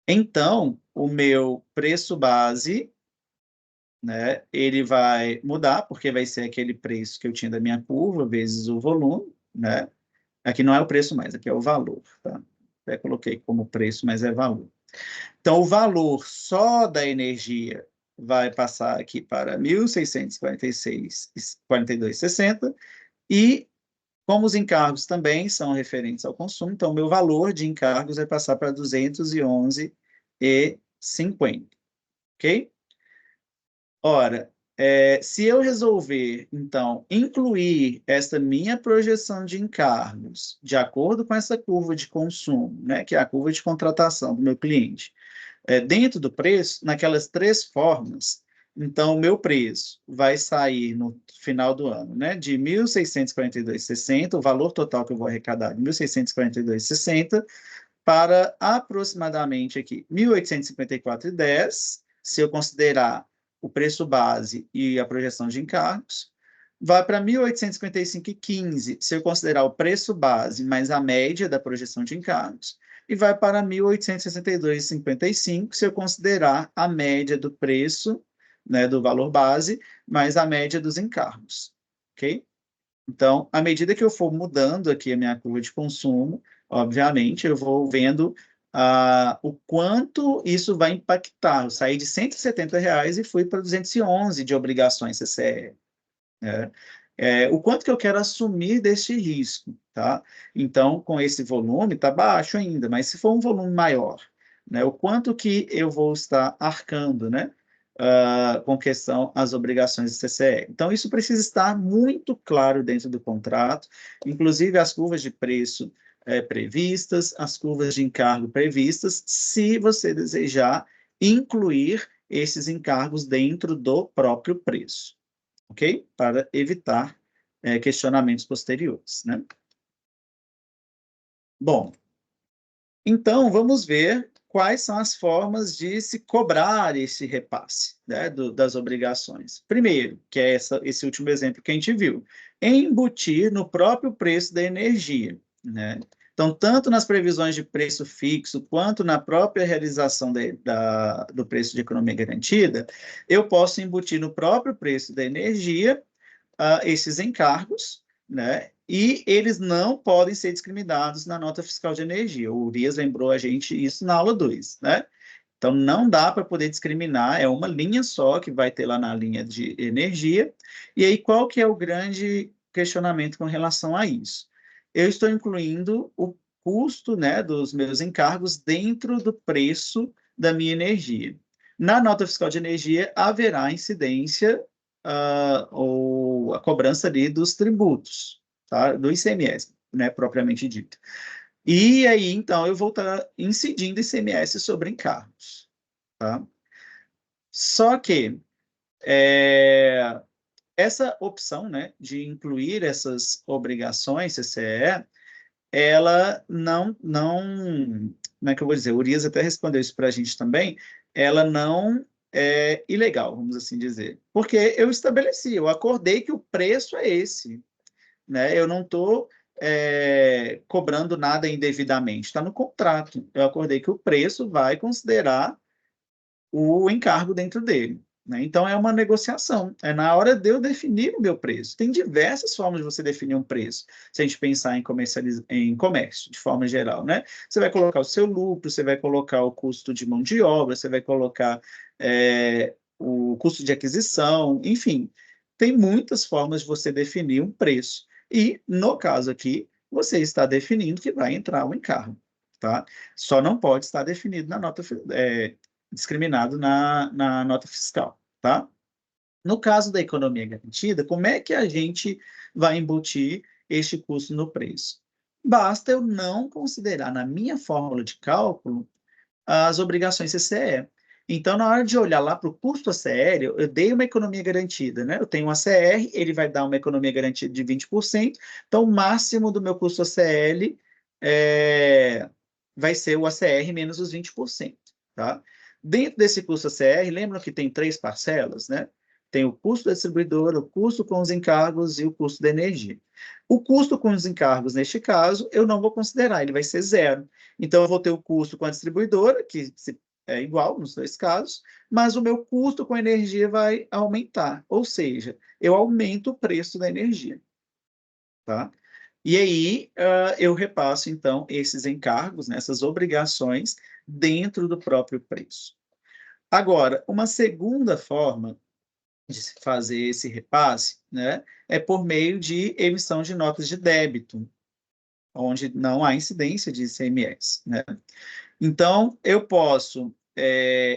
Então, o meu preço base, né, ele vai mudar, porque vai ser aquele preço que eu tinha da minha curva, vezes o volume, né? Aqui não é o preço mais, aqui é o valor, tá? Até coloquei como preço, mas é valor. Então, o valor só da energia vai passar aqui para 1.646,42,60 e, como os encargos também são referentes ao consumo, então, o meu valor de encargos vai passar para 211,50, ok? Ora, se eu resolver, então, incluir essa minha projeção de encargos de acordo com essa curva de consumo, né, que é a curva de contratação do meu cliente, dentro do preço, naquelas 3 formas, então o meu preço vai sair no final do ano, né, de 1.642,60, o valor total que eu vou arrecadar de 1.642,60 para aproximadamente aqui 1.854,10, se eu considerar o preço base e a projeção de encargos, vai para 1.855,15, se eu considerar o preço base mais a média da projeção de encargos, e vai para 1.862,55, se eu considerar a média do preço, né, do valor base, mais a média dos encargos, ok? Então, à medida que eu for mudando aqui a minha curva de consumo, obviamente, eu vou vendo o quanto isso vai impactar. Eu saí de R$170 e fui para 211 de obrigações CCE. Né? O quanto que eu quero assumir desse risco, tá? Então, com esse volume, está baixo ainda, mas se for um volume maior, né, o quanto que eu vou estar arcando, né, com questão às obrigações do CCE. Então, isso precisa estar muito claro dentro do contrato, inclusive as curvas de preço previstas, as curvas de encargo previstas, se você desejar incluir esses encargos dentro do próprio preço, ok? Para evitar questionamentos posteriores, né? Bom, então vamos ver quais são as formas de se cobrar esse repasse, né, das obrigações. Primeiro, que é esse último exemplo que a gente viu, embutir no próprio preço da energia, né? Então, tanto nas previsões de preço fixo, quanto na própria realização do preço de economia garantida, eu posso embutir no próprio preço da energia esses encargos, né? E eles não podem ser discriminados na nota fiscal de energia. O Urias lembrou a gente isso na aula 2, né? Então, não dá para poder discriminar, é uma linha só que vai ter lá na linha de energia. E aí, qual que é o grande questionamento com relação a isso? Eu estou incluindo o custo, né, dos meus encargos dentro do preço da minha energia. Na nota fiscal de energia, haverá incidência ou a cobrança ali dos tributos, tá? Do ICMS, né, propriamente dito. E aí, então, eu vou estar incidindo ICMS sobre encargos, tá? Só que essa opção, né, de incluir essas obrigações CCE, ela como é que eu vou dizer? O Urias até respondeu isso para a gente também, ela não é ilegal, vamos assim dizer, porque eu acordei que o preço é esse, né? Eu não estou cobrando nada indevidamente, está no contrato. Eu acordei que o preço vai considerar o encargo dentro dele. Né? Então, é uma negociação. É na hora de eu definir o meu preço. Tem diversas formas de você definir um preço, se a gente pensar em comércio, de forma geral. Né? Você vai colocar o seu lucro, você vai colocar o custo de mão de obra, você vai colocar o custo de aquisição, enfim. Tem muitas formas de você definir um preço. E, no caso aqui, você está definindo que vai entrar o encargo. Tá? Só não pode estar definido na nota discriminado na nota fiscal, tá? No caso da economia garantida, como é que a gente vai embutir este custo no preço? Basta eu não considerar na minha fórmula de cálculo as obrigações CCE. Então, na hora de olhar lá para o custo ACL, eu dei uma economia garantida, né? Eu tenho um ACR, ele vai dar uma economia garantida de 20%, então o máximo do meu custo ACL vai ser o ACR menos os 20%, tá? Dentro desse custo ACR, lembram que tem 3 parcelas, né? Tem o custo da distribuidora, o custo com os encargos e o custo da energia. O custo com os encargos, neste caso, eu não vou considerar, ele vai ser zero. Então, eu vou ter o custo com a distribuidora, que é igual nos dois casos, mas o meu custo com a energia vai aumentar, ou seja, eu aumento o preço da energia. Tá? E aí, eu repasso, então, esses encargos, né, essas obrigações, dentro do próprio preço. Agora, uma segunda forma de se fazer esse repasse, né, é por meio de emissão de notas de débito, onde não há incidência de ICMS, né? Então, eu posso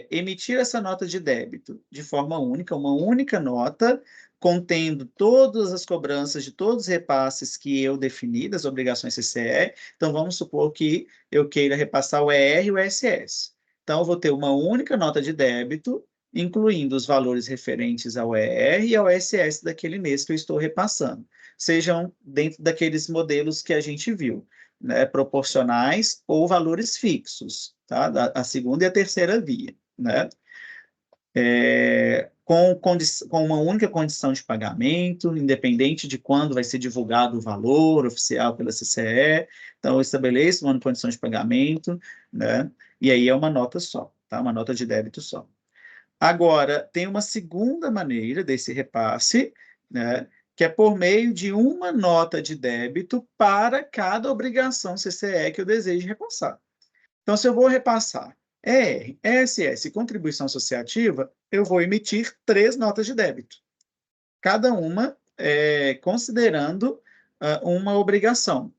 emitir essa nota de débito de forma única, uma única nota, contendo todas as cobranças de todos os repasses que eu defini, das obrigações CCE. Então, vamos supor que eu queira repassar o ER e o ESS. Então, eu vou ter uma única nota de débito, incluindo os valores referentes ao ER e ao ESS daquele mês que eu estou repassando, sejam dentro daqueles modelos que a gente viu, né, proporcionais ou valores fixos, tá? A segunda e a terceira via, né? Com uma única condição de pagamento, independente de quando vai ser divulgado o valor oficial pela CCE. Então, eu estabeleço uma condição de pagamento, né? E aí é uma nota só, tá? Uma nota de débito só. Agora, tem uma segunda maneira desse repasse, né, que é por meio de uma nota de débito para cada obrigação CCE que eu desejo repassar. Então, se eu vou repassar ER, ESS e contribuição associativa, eu vou emitir 3 notas de débito, cada uma considerando uma obrigação.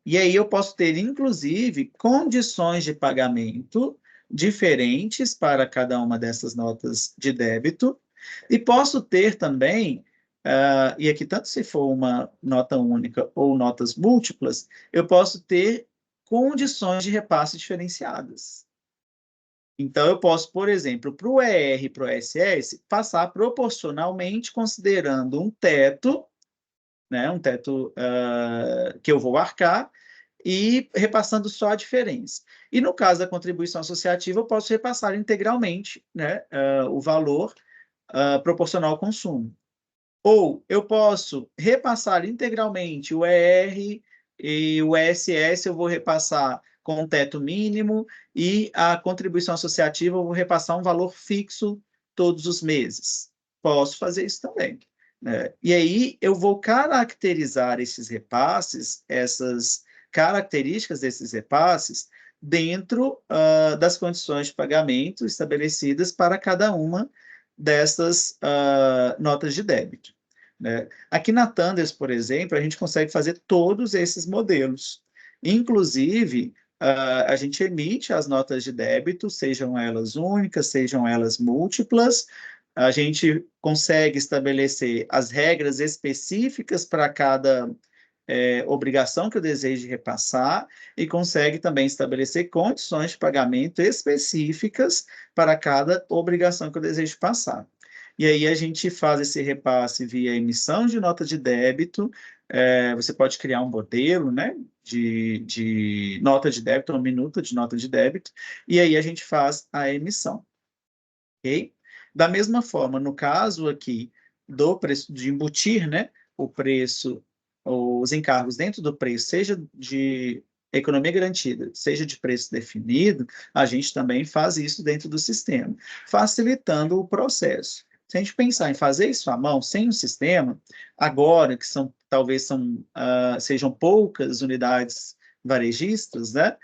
E aí eu posso ter, inclusive, condições de pagamento diferentes para cada uma dessas notas de débito, e posso ter também, e aqui tanto se for uma nota única ou notas múltiplas, eu posso ter condições de repasse diferenciadas. Então, eu posso, por exemplo, para o ER e para o ESS, passar proporcionalmente considerando um teto, né, um teto que eu vou arcar, e repassando só a diferença. E no caso da contribuição associativa, eu posso repassar integralmente, né, o valor proporcional ao consumo. Ou eu posso repassar integralmente o ER e o ESS, eu vou repassar com um teto mínimo, e a contribuição associativa eu vou repassar um valor fixo todos os meses. Posso fazer isso também. Né? E aí eu vou caracterizar esses repasses, essas características desses repasses, dentro das condições de pagamento estabelecidas para cada uma dessas notas de débito. Né? Aqui na Thunders, por exemplo, a gente consegue fazer todos esses modelos. Inclusive, a gente emite as notas de débito, sejam elas únicas, sejam elas múltiplas, a gente consegue estabelecer as regras específicas para cada obrigação que eu desejo repassar e consegue também estabelecer condições de pagamento específicas para cada obrigação que eu desejo passar. E aí a gente faz esse repasse via emissão de nota de débito. Você pode criar um modelo, né, de nota de débito, uma minuta de nota de débito, e aí a gente faz a emissão. Ok? Da mesma forma, no caso aqui do preço de embutir, né, o preço, os encargos dentro do preço, seja de economia garantida, seja de preço definido, a gente também faz isso dentro do sistema, facilitando o processo. Se a gente pensar em fazer isso à mão, sem o sistema, agora que sejam poucas unidades varejistas, né,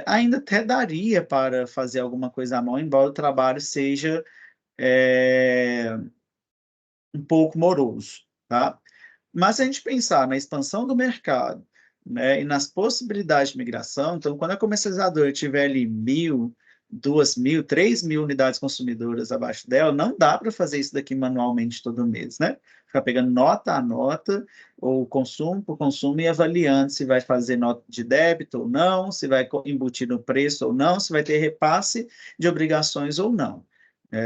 ainda até daria para fazer alguma coisa à mão, embora o trabalho seja um pouco moroso, tá? Mas se a gente pensar na expansão do mercado, né, e nas possibilidades de migração, então, quando a comercializadora tiver ali 1.000, 2.000, 3.000 unidades consumidoras abaixo dela, não dá para fazer isso daqui manualmente todo mês, né? Ficar pegando nota a nota, ou consumo por consumo, e avaliando se vai fazer nota de débito ou não, se vai embutir no preço ou não, se vai ter repasse de obrigações ou não.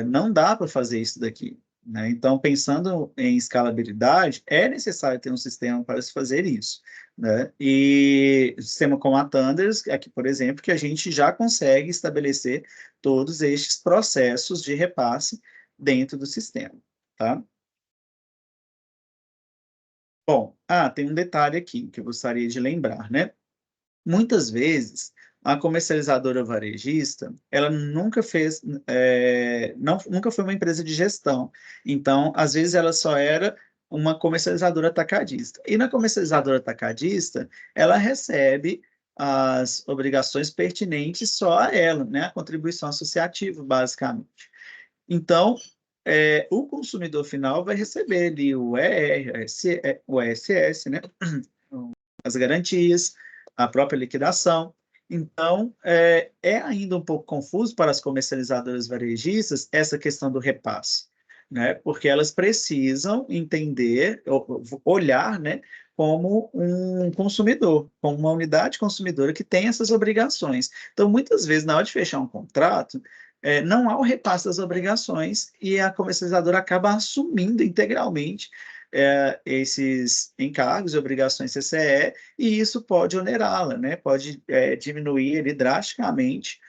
Não dá para fazer isso daqui. Né? Então, pensando em escalabilidade, é necessário ter um sistema para se fazer isso. Né? E um sistema como a Thunders, aqui, por exemplo, que a gente já consegue estabelecer todos estes processos de repasse dentro do sistema. Tá? Bom, tem um detalhe aqui que eu gostaria de lembrar, né? Muitas vezes, a comercializadora varejista, ela nunca fez, nunca foi uma empresa de gestão. Então, às vezes, ela só era uma comercializadora atacadista. E na comercializadora atacadista, ela recebe as obrigações pertinentes só a ela, né? A contribuição associativa, basicamente. Então, o consumidor final vai receber ali o o ESS, né? As garantias, a própria liquidação. Então, ainda um pouco confuso para as comercializadoras varejistas essa questão do repasse, né? Porque elas precisam entender, olhar, né, como um consumidor, como uma unidade consumidora que tem essas obrigações. Então, muitas vezes, na hora de fechar um contrato, não há o repasse das obrigações e a comercializadora acaba assumindo integralmente esses encargos e obrigações CCE, e isso pode onerá-la, né? Pode diminuir ali, drasticamente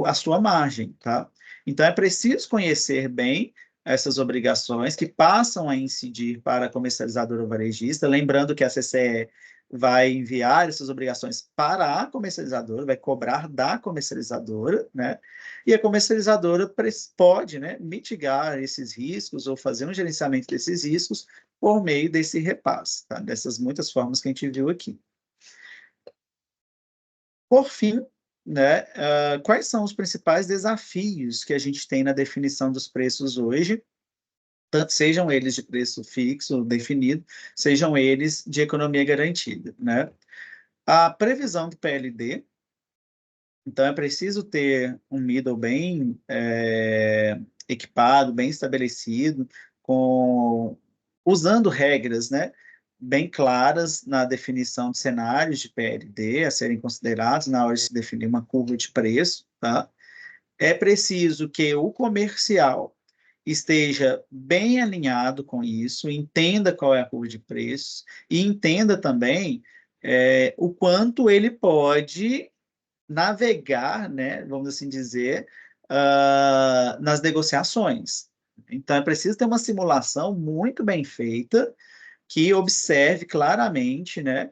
a sua margem. Tá? Então, é preciso conhecer bem essas obrigações que passam a incidir para a comercializadora varejista, lembrando que a CCE vai enviar essas obrigações para a comercializadora, vai cobrar da comercializadora, né? E a comercializadora pode, né, mitigar esses riscos ou fazer um gerenciamento desses riscos por meio desse repasse, tá? Dessas muitas formas que a gente viu aqui. Por fim, né, quais são os principais desafios que a gente tem na definição dos preços hoje, tanto sejam eles de preço fixo, definido, sejam eles de economia garantida, né? A previsão do PLD, então é preciso ter um middle bem equipado, bem estabelecido, usando regras, né, bem claras na definição de cenários de PLD a serem considerados na hora de se definir uma curva de preço. Tá? É preciso que o comercial esteja bem alinhado com isso, entenda qual é a curva de preços e entenda também o quanto ele pode navegar, né, vamos assim dizer, nas negociações. Então, é preciso ter uma simulação muito bem feita que observe claramente, né,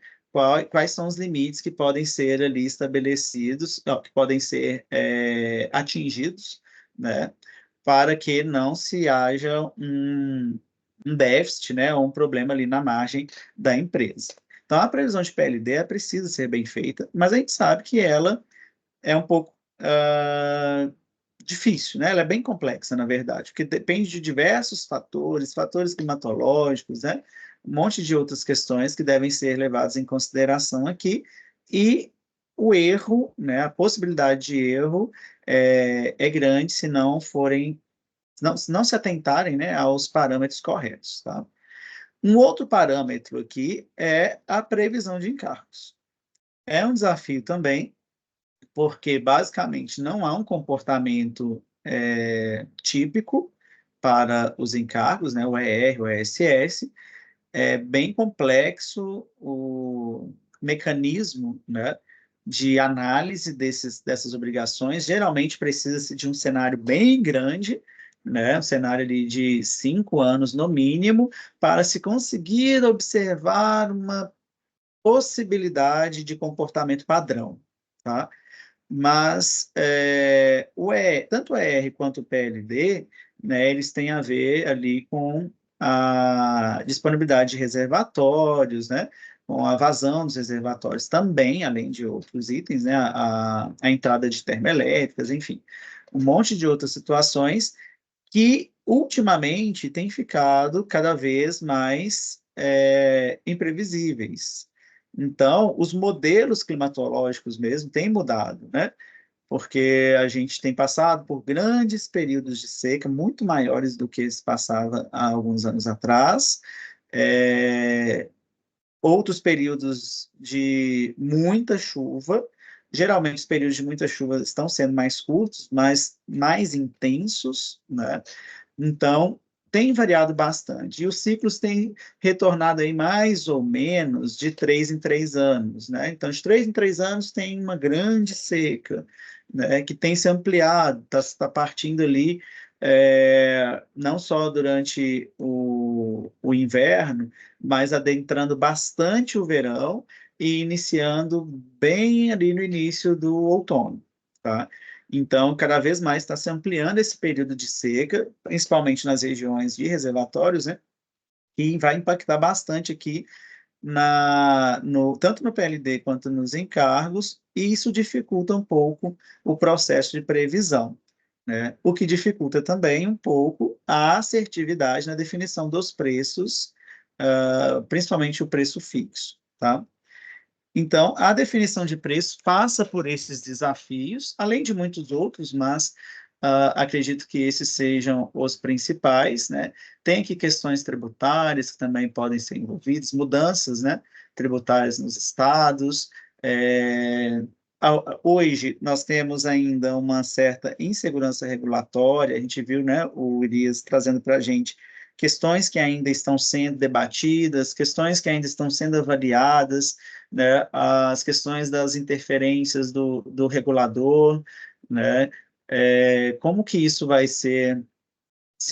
quais são os limites que podem ser ali estabelecidos, que podem ser atingidos, né, para que não se haja um déficit, né, ou um problema ali na margem da empresa. Então, a previsão de PLD precisa ser bem feita, mas a gente sabe que ela é um pouco difícil, né? Ela é bem complexa, na verdade, porque depende de diversos fatores, fatores climatológicos, né? Um monte de outras questões que devem ser levadas em consideração aqui, e o erro, né? A possibilidade de erro é grande se não forem, se não se atentarem, né, aos parâmetros corretos, tá? Um outro parâmetro aqui é a previsão de encargos. É um desafio também, porque basicamente não há um comportamento típico para os encargos, né, o ER, o ESS. É bem complexo o mecanismo, né, de análise dessas obrigações. Geralmente precisa-se de um cenário bem grande, né, um cenário ali de 5 anos no mínimo, para se conseguir observar uma possibilidade de comportamento padrão, tá? Mas tanto o ER quanto o PLD, né, eles têm a ver ali com a disponibilidade de reservatórios, né, com a vazão dos reservatórios também, além de outros itens, né, a entrada de termoelétricas, enfim, um monte de outras situações que ultimamente têm ficado cada vez mais imprevisíveis. Então, os modelos climatológicos mesmo têm mudado, né? Porque a gente tem passado por grandes períodos de seca, muito maiores do que se passava há alguns anos atrás. É, Outros períodos de muita chuva. Geralmente, os períodos de muita chuva estão sendo mais curtos, mas mais intensos, né? Então, tem variado bastante. E os ciclos têm retornado aí mais ou menos de 3 em 3 anos, né? Então, de 3 em 3 anos tem uma grande seca, né? Que tem se ampliado, está partindo ali não só durante o inverno, mas adentrando bastante o verão e iniciando bem ali no início do outono, tá? Então, cada vez mais está se ampliando esse período de seca, principalmente nas regiões de reservatórios, né? E vai impactar bastante aqui tanto no PLD quanto nos encargos, e isso dificulta um pouco o processo de previsão, né? O que dificulta também um pouco a assertividade na definição dos preços, principalmente o preço fixo, tá? Então, a definição de preço passa por esses desafios, além de muitos outros, mas acredito que esses sejam os principais, né? Tem aqui questões tributárias que também podem ser envolvidas, mudanças, né, tributárias nos estados. Hoje, nós temos ainda uma certa insegurança regulatória, a gente viu, né, o Irias trazendo para a gente questões que ainda estão sendo debatidas, questões que ainda estão sendo avaliadas, né, as questões das interferências do regulador, né, como que isso vai se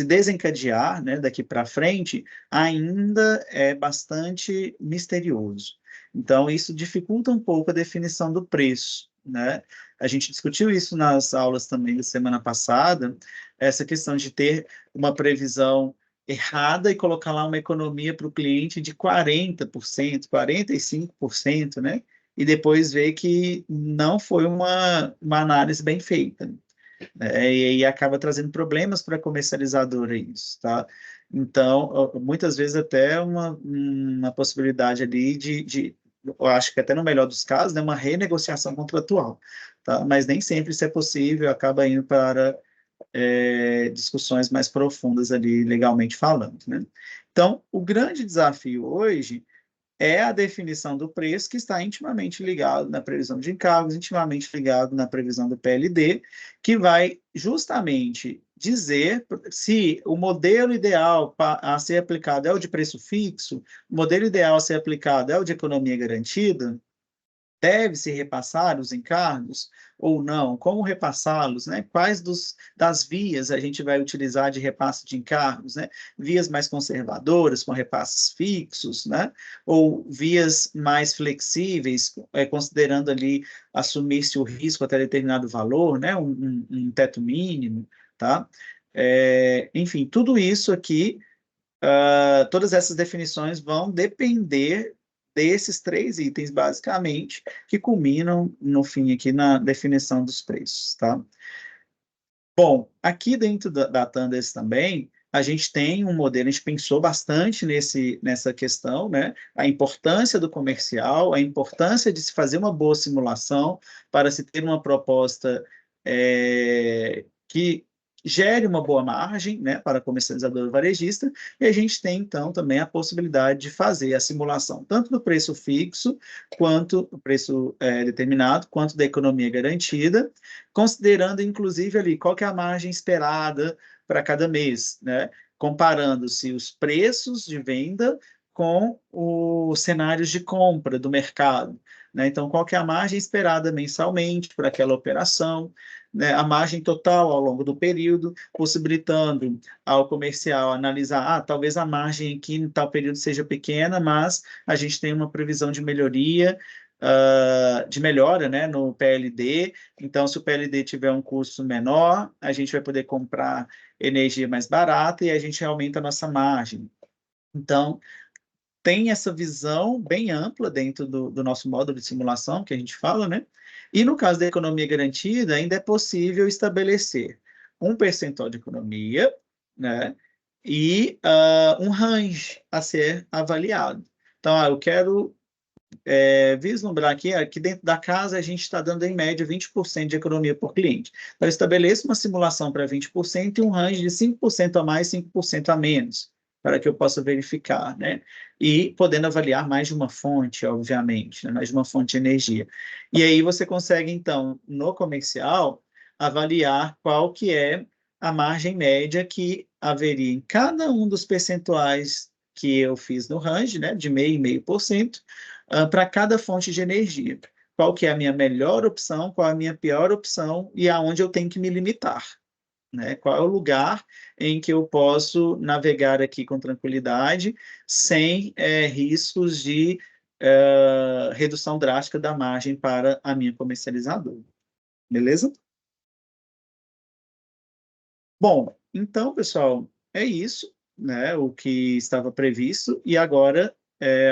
desencadear, né, daqui para frente, ainda é bastante misterioso. Então, isso dificulta um pouco a definição do preço, né? A gente discutiu isso nas aulas também da semana passada, essa questão de ter uma previsão errada e colocar lá uma economia para o cliente de 40%, 45%, né? E depois ver que não foi uma análise bem feita, e aí acaba trazendo problemas para a comercializadora isso, tá? Então, muitas vezes até uma possibilidade ali eu acho que até no melhor dos casos, né, uma renegociação contratual, tá? Mas nem sempre isso é possível, acaba indo para discussões mais profundas ali, legalmente falando, né? Então, o grande desafio hoje é a definição do preço, que está intimamente ligado na previsão de encargos, intimamente ligado na previsão do PLD, que vai justamente dizer se o modelo ideal a ser aplicado é o de preço fixo, o modelo ideal a ser aplicado é o de economia garantida, deve-se repassar os encargos ou não? Como repassá-los, né? Quais das vias a gente vai utilizar de repasse de encargos, né? Vias mais conservadoras, com repasses fixos, né? Ou vias mais flexíveis, considerando ali assumir-se o risco até determinado valor, né? Um teto mínimo, tá? Enfim, tudo isso aqui, todas essas definições vão depender desses 3 itens, basicamente, que culminam, no fim, aqui na definição dos preços, tá? Bom, aqui dentro da Tandes também, a gente tem um modelo, a gente pensou bastante nessa questão, né? A importância do comercial, a importância de se fazer uma boa simulação para se ter uma proposta que gere uma boa margem, né, para comercializador varejista, e a gente tem, então, também a possibilidade de fazer a simulação tanto do preço fixo, quanto o preço determinado, quanto da economia garantida, considerando, inclusive, ali qual que é a margem esperada para cada mês, né, comparando-se os preços de venda com os cenários de compra do mercado, né? Então, qual que é a margem esperada mensalmente para aquela operação, né, a margem total ao longo do período, possibilitando ao comercial analisar, talvez a margem aqui em tal período seja pequena, mas a gente tem uma previsão de melhoria, de melhora, né, no PLD. Então, se o PLD tiver um custo menor, a gente vai poder comprar energia mais barata e a gente aumenta a nossa margem. Então, tem essa visão bem ampla dentro do nosso módulo de simulação, que a gente fala, né? E no caso da economia garantida, ainda é possível estabelecer um percentual de economia, né? E um range a ser avaliado. Então, eu quero vislumbrar aqui dentro da casa a gente está dando em média 20% de economia por cliente. Então, eu estabeleço uma simulação para 20% e um range de 5% a mais, 5% a menos, para que eu possa verificar, né? E podendo avaliar mais de uma fonte, obviamente, né? Mais de uma fonte de energia. E aí você consegue, então, no comercial, avaliar qual que é a margem média que haveria em cada um dos percentuais que eu fiz no range, né? De 0,5% para cada fonte de energia. Qual que é a minha melhor opção, qual é a minha pior opção e aonde eu tenho que me limitar, né? Qual é o lugar em que eu posso navegar aqui com tranquilidade, sem riscos de redução drástica da margem para a minha comercializadora. Beleza? Bom, então, pessoal, é isso, né? O que estava previsto, e agora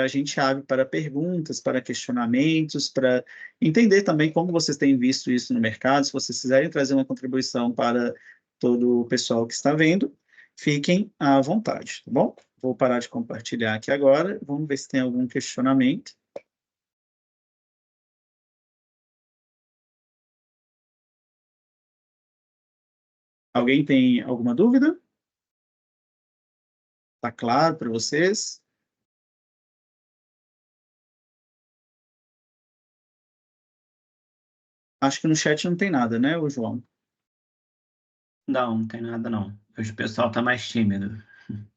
a gente abre para perguntas, para questionamentos, para entender também como vocês têm visto isso no mercado. Se vocês quiserem trazer uma contribuição para todo o pessoal que está vendo, fiquem à vontade, tá bom? Vou parar de compartilhar aqui agora, vamos ver se tem algum questionamento. Alguém tem alguma dúvida? Está claro para vocês? Acho que no chat não tem nada, né, João? Não tem nada não. Hoje o pessoal tá mais tímido.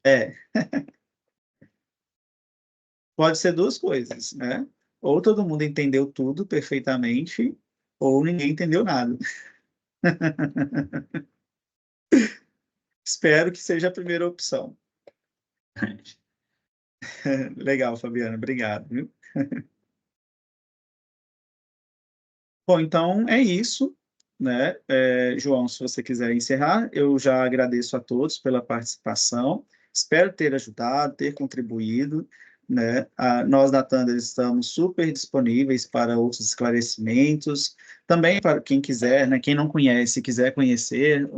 É, pode ser duas coisas, né? Ou todo mundo entendeu tudo perfeitamente, ou ninguém entendeu nada. Espero que seja a primeira opção. Legal, Fabiana, obrigado, viu? Bom, então é isso, né? João, se você quiser encerrar, eu já agradeço a todos pela participação. Espero ter ajudado, ter contribuído, né? Nós da Thunder estamos super disponíveis para outros esclarecimentos. Também para quem quiser, né? Quem não conhece, quiser conhecer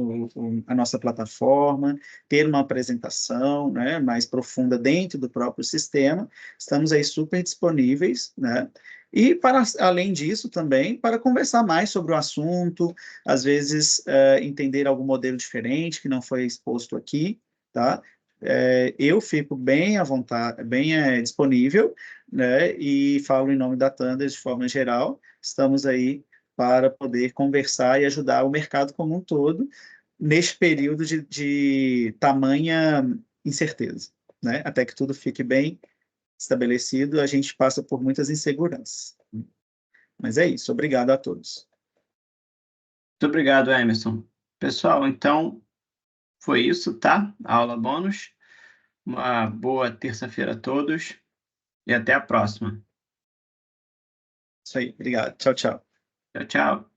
a nossa plataforma, ter uma apresentação, né? Mais profunda dentro do próprio sistema, estamos aí super disponíveis, né? E, para, além disso, também, para conversar mais sobre o assunto, às vezes entender algum modelo diferente que não foi exposto aqui, tá? Eu fico bem à vontade, bem disponível, né? E falo em nome da Thunder de forma geral. Estamos aí para poder conversar e ajudar o mercado como um todo neste período de tamanha incerteza, né? Até que tudo fique bem estabelecido, a gente passa por muitas inseguranças. Mas é isso. Obrigado a todos. Muito obrigado, Emerson. Pessoal, então foi isso, tá? A aula bônus. Uma boa terça-feira a todos e até a próxima. Isso aí. Obrigado. Tchau, tchau. Tchau, tchau.